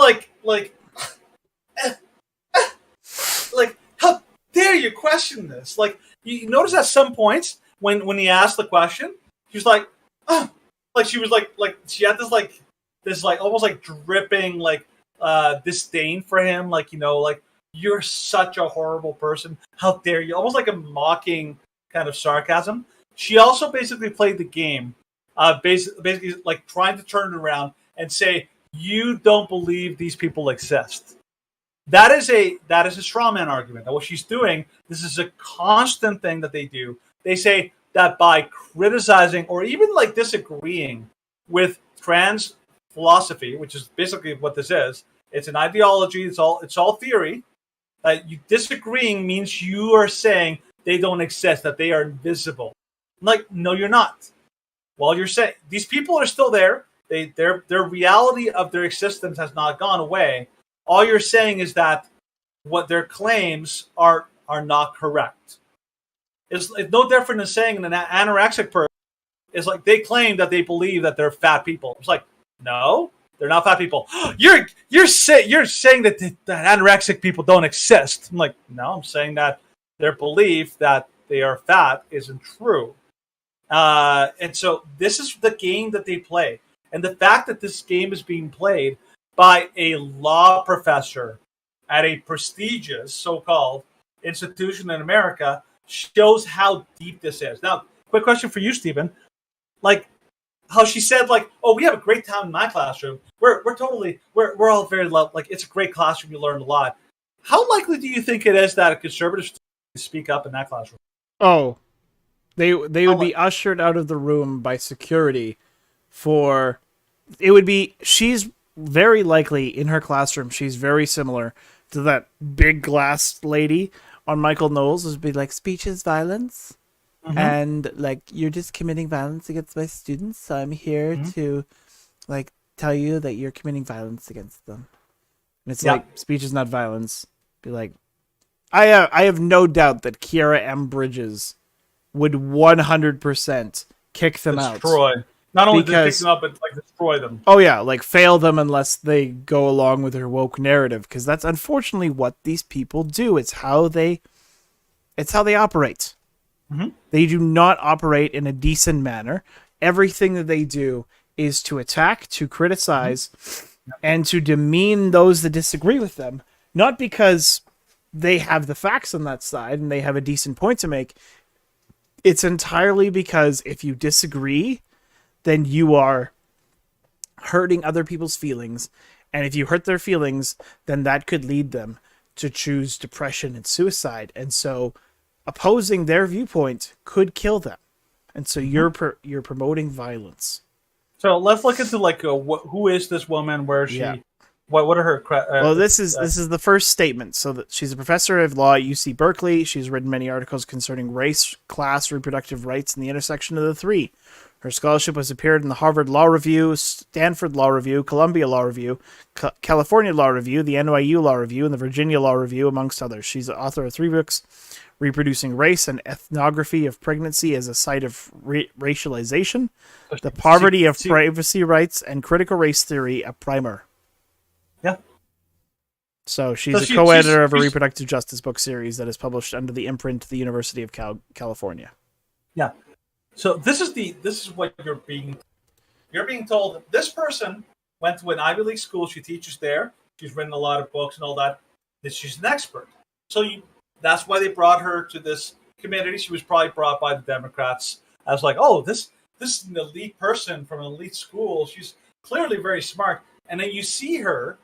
you question this. Like, you notice at some points when he asked the question, she was like, oh, like she was like she had this almost like dripping disdain for him, like, you know, like, you're such a horrible person. How dare you? Almost like a mocking kind of sarcasm. She also basically played the game, basically like trying to turn it around and say, you don't believe these people exist. That is a straw man argument. And what she's doing, this is a constant thing that they do. They say that by criticizing or even like disagreeing with trans philosophy, which is basically what this is, it's an ideology. It's all theory. You disagreeing means you are saying they don't exist, that they are invisible. I'm like, no, you're not. Well, you're saying these people are still there. Their reality of their existence has not gone away. All you're saying is that what their claims are not correct. It's no different than saying an anorexic person is like they claim that they believe that they're fat people. It's like, no, they're not fat people. You're saying that anorexic people don't exist. I'm like, no, I'm saying that their belief that they are fat isn't true. And so this is the game that they play. And the fact that this game is being played by a law professor at a prestigious so-called institution in America shows how deep this is. Now, quick question for you, Stephen. Like, how she said, like, oh, we have a great time in my classroom. We're all very like, it's a great classroom. You learn a lot. How likely do you think it is that a conservative student can speak up in that classroom? Oh, they would be ushered out of the room by security. She's very likely in her classroom. She's very similar to that big glass lady on Michael Knowles. Would be like, speech is violence. Mm-hmm. And like, you're just committing violence against my students, so I'm here to like tell you that you're committing violence against them. And it's like, speech is not violence. Be like, I have no doubt that Kiara M. Bridges would 100% kick them out. Not only kick them out, but like destroy them. Oh yeah, like fail them unless they go along with her woke narrative, because that's unfortunately what these people do. It's how they operate. Mm-hmm. They do not operate in a decent manner. Everything that they do is to attack, to criticize, and to demean those that disagree with them. Not because they have the facts on that side and they have a decent point to make. It's entirely because if you disagree, then you are hurting other people's feelings. And if you hurt their feelings, then that could lead them to choose depression and suicide. And so opposing their viewpoint could kill them. And so you're promoting violence. So let's look into like who is this woman? Where is she? Yeah. What are her? Well, this is the first statement. So that she's a professor of law at UC Berkeley. She's written many articles concerning race, class, reproductive rights, and the intersection of the three. Her scholarship has appeared in the Harvard Law Review, Stanford Law Review, Columbia Law Review, California Law Review, the NYU Law Review, and the Virginia Law Review, amongst others. She's the author of 3 books, Reproducing Race and Ethnography of Pregnancy as a Site of Racialization, The Poverty of Privacy Rights, and Critical Race Theory, a Primer. Yeah. So she's a co-editor of a reproductive justice book series that is published under the imprint of the University of California. Yeah. So this is what you're being told. This person went to an Ivy League school. She teaches there. She's written a lot of books and all that. That she's an expert. So that's why they brought her to this committee. She was probably brought by the Democrats as like, oh, this is an elite person from an elite school. She's clearly very smart. And then you see her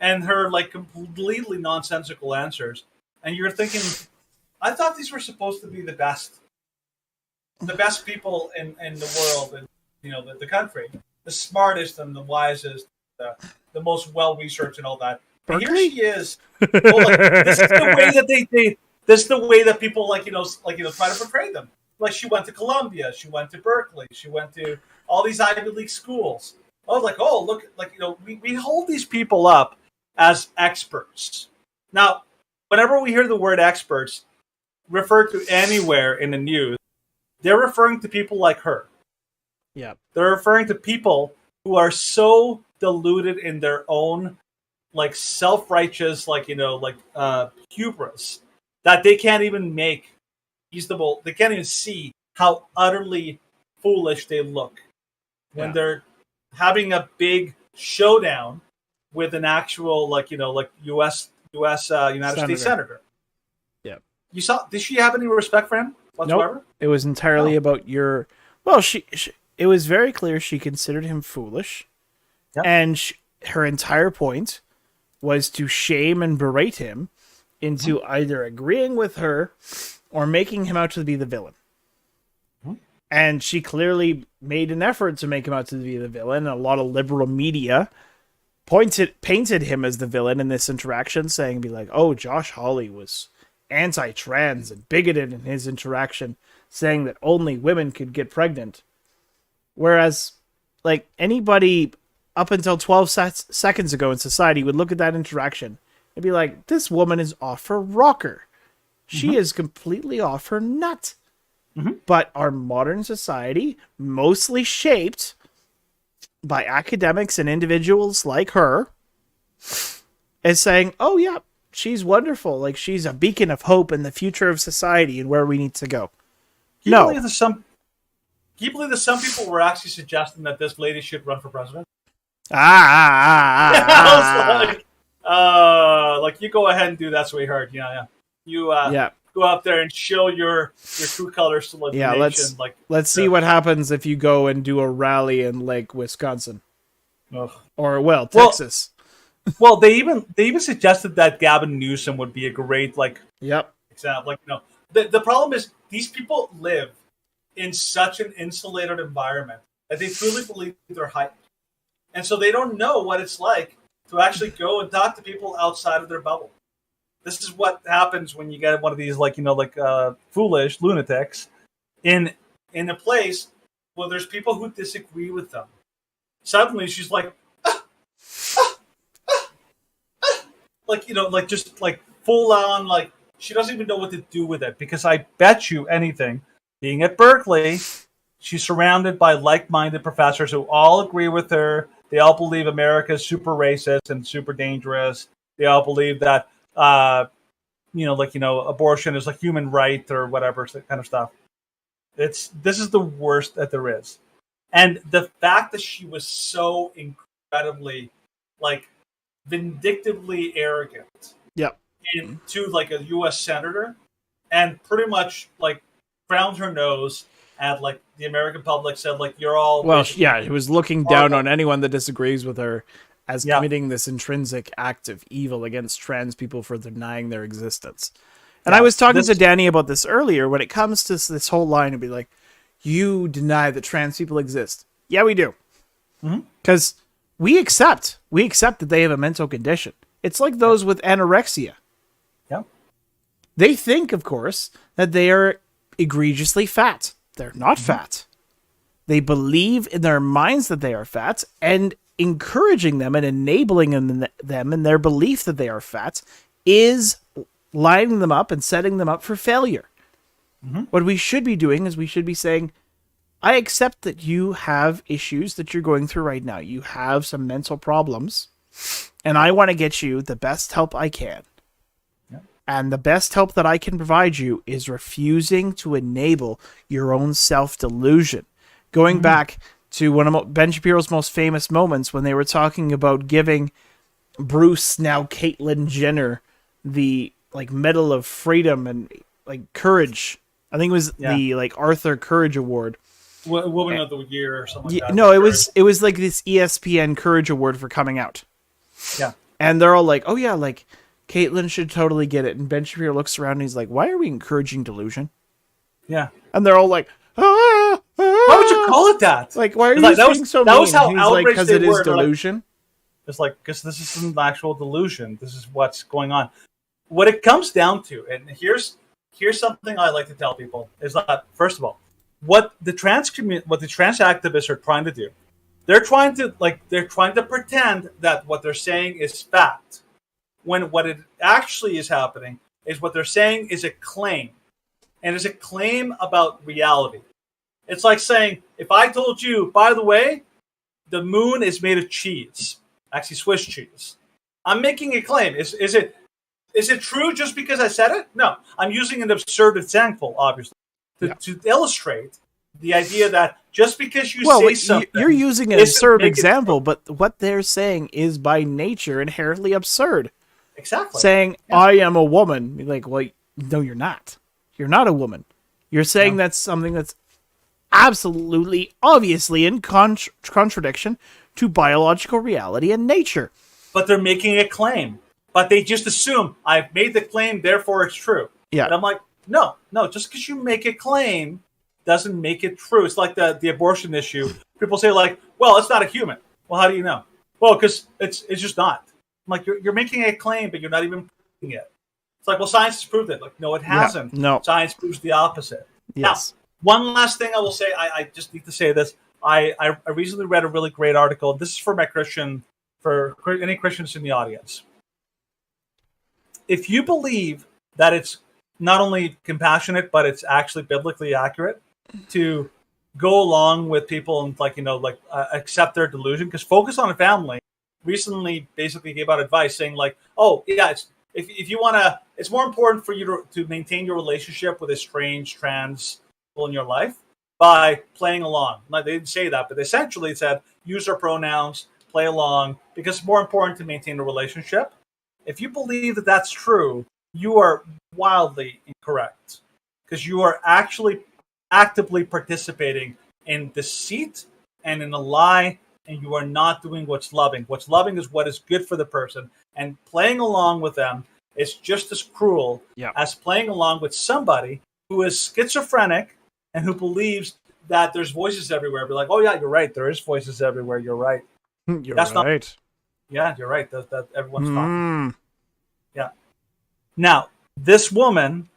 and her like completely nonsensical answers, and you're thinking, I thought these were supposed to be the best people in the world, and the country, the smartest and the wisest, the most well researched and all that. And here she is. Well, like, this is the way that this is the way that people try to portray them. Like, she went to Columbia, she went to Berkeley, she went to all these Ivy League schools. I was like, oh, look, we hold these people up as experts. Now, whenever we hear the word experts referred to anywhere in the news, they're referring to people like her. Yeah. They're referring to people who are so deluded in their own, like, self-righteous, hubris, that they can't even make feasible. They can't even see how utterly foolish they look when they're having a big showdown with an actual, like U.S. United States senator. Yeah. You saw? Did she have any respect for him whatsoever? Nope. It was entirely about your. Well, she. It was very clear she considered him foolish, and her entire point was to shame and berate him into either agreeing with her or making him out to be the villain. And she clearly made an effort to make him out to be the villain. And a lot of liberal media painted him as the villain in this interaction, saying, be like, oh, Josh Hawley was anti-trans and bigoted in his interaction, saying that only women could get pregnant. Whereas, like, anybody up until 12 seconds ago in society would look at that interaction and be like, this woman is off her rocker. She is completely off her nut. But our modern society, mostly shaped by academics and individuals like her, is saying, oh yeah, she's wonderful. Like, she's a beacon of hope in the future of society and where we need to go. Can you believe that some people were actually suggesting that this lady should run for president? I was like, you go ahead and do that, sweetheart. You go up there and show your true colors to the nation. Let's see what happens if you go and do a rally in Lake Wisconsin, or Texas. Well, they even suggested that Gavin Newsom would be a great example. The problem is these people live in such an insulated environment that they truly believe they're hyped, and so they don't know what it's like to actually go and talk to people outside of their bubble. This is what happens when you get one of these foolish lunatics in a place where there's people who disagree with them. Suddenly she's like, just full on, she doesn't even know what to do with it, because I bet you anything, being at Berkeley, she's surrounded by like-minded professors who all agree with her. They all believe America is super racist and super dangerous. They all believe that abortion is a human right or whatever kind of stuff. This is the worst that there is. And the fact that she was so incredibly, vindictively arrogant to, a U.S. senator, and pretty much, frowned her nose at, the American public, said, you're all... Well, it was looking down on anyone that disagrees with her, as committing this intrinsic act of evil against trans people for denying their existence. And I was talking to Danny about this earlier. When it comes to this whole line, it'd be like, you deny that trans people exist. Yeah, we do. Because we accept that they have a mental condition. It's like those with anorexia. Yeah. They think, of course, that they are egregiously fat. They're not fat. They believe in their minds that they are fat, and encouraging them and enabling them in their belief that they are fat is lining them up and setting them up for failure. What we should be doing is we should be saying, I accept that you have issues that you're going through right now. You have some mental problems, and I want to get you the best help I can. And the best help that I can provide you is refusing to enable your own self-delusion. Going back to one of Ben Shapiro's most famous moments when they were talking about giving Bruce, now Caitlyn Jenner, the Medal of Freedom and Courage. I think it was the Arthur Courage Award. Woman of the Year or something like that. No, it was this ESPN Courage Award for coming out. Yeah. And they're all like, oh yeah, Caitlyn should totally get it. And Ben Shapiro looks around and he's like, why are we encouraging delusion? Yeah. And they're all like, why would you call it that? Why are you being so mean? That was how outraged because it is delusion. It's because this isn't actual delusion. This is what's going on. What it comes down to, and here's something I like to tell people, is that, first of all, what the trans activists are trying to do, they're trying to pretend that what they're saying is fact, when what it actually is happening is what they're saying is a claim, and it's a claim about reality. It's like saying, if I told you, by the way, the moon is made of cheese, actually Swiss cheese, I'm making a claim. Is Is it true just because I said it? No. I'm using an absurd example, obviously, to illustrate the idea that just because you say something... You're using an absurd example, but what they're saying is by nature inherently absurd. Exactly. Saying, I am a woman. Like, well, no, you're not. You're not a woman. You're saying that's something that's absolutely, obviously in contradiction to biological reality and nature. But they're making a claim. But they just assume, I've made the claim, therefore it's true. Yeah. And I'm like, no, just because you make a claim doesn't make it true. It's like the abortion issue. People say like, well, it's not a human. Well, how do you know? Well, because it's just not. I'm like, you're making a claim, but you're not even proving it. It's like, well, science has proved it. Like, no, it hasn't. Yeah, no. Science proves the opposite. Yes. Now, one last thing I will say, I just need to say this. I recently read a really great article. This is for any Christians in the audience. If you believe that it's not only compassionate, but it's actually biblically accurate to go along with people and accept their delusion, because Focus on a Family recently basically gave out advice saying like, oh yeah, if you want to, it's more important for you to maintain your relationship with a strange trans people in your life by playing along. Like, they didn't say that, but essentially it said use their pronouns, play along, because it's more important to maintain a relationship. If you believe that that's true, you are wildly incorrect, because you are actually actively participating in deceit and in a lie, and you are not doing what's loving. What's loving is what is good for the person, and playing along with them is just as cruel as playing along with somebody who is schizophrenic and who believes that there's voices everywhere. Be like, oh yeah, you're right. There is voices everywhere. You're right. That's right. Yeah, you're right. That everyone's talking. Yeah. Now, this woman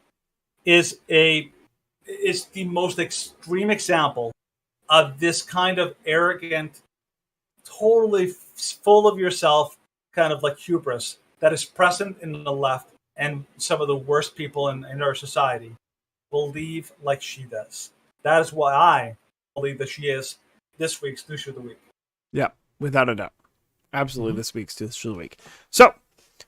is the most extreme example of this kind of arrogant, totally full of yourself kind of like hubris that is present in the left, and some of the worst people in our society believe like she does. That is why I believe that she is this week's douche of the week. Yeah, without a doubt. Absolutely this week's douche of the week. So,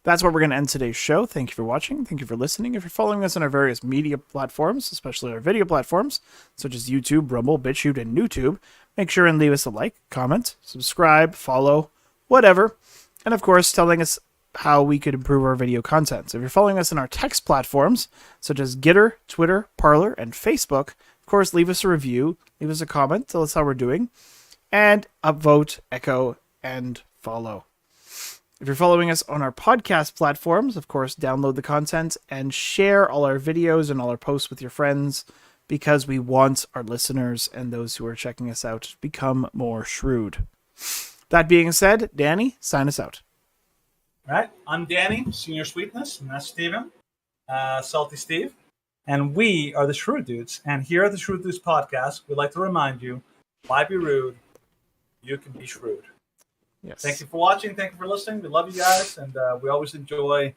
that's where we're going to end today's show. Thank you for watching. Thank you for listening. If you're following us on our various media platforms, especially our video platforms, such as YouTube, Rumble, BitChute, and YouTube, make sure and leave us a like, comment, subscribe, follow, whatever. And of course, telling us how we could improve our video content. So if you're following us on our text platforms, such as Gitter, Twitter, Parler, and Facebook, of course, leave us a review, leave us a comment, tell us how we're doing, and upvote, echo, and follow. If you're following us on our podcast platforms, of course, download the content and share all our videos and all our posts with your friends, because we want our listeners and those who are checking us out to become more shrewd. That being said, Danny, sign us out. All right. I'm Danny, Senior Sweetness, and that's Steven, Salty Steve. And we are the Shrewd Dudes. And here at the Shrewd Dudes Podcast, we'd like to remind you, why be rude? You can be shrewd. Yes. Thank you for watching. Thank you for listening. We love you guys, and we always enjoy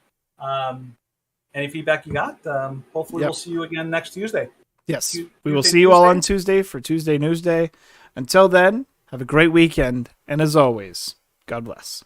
any feedback you got. Hopefully, we'll see you again next Tuesday. Yes, we will see you all on Tuesday for Tuesday News Day. Until then, have a great weekend, and as always, God bless.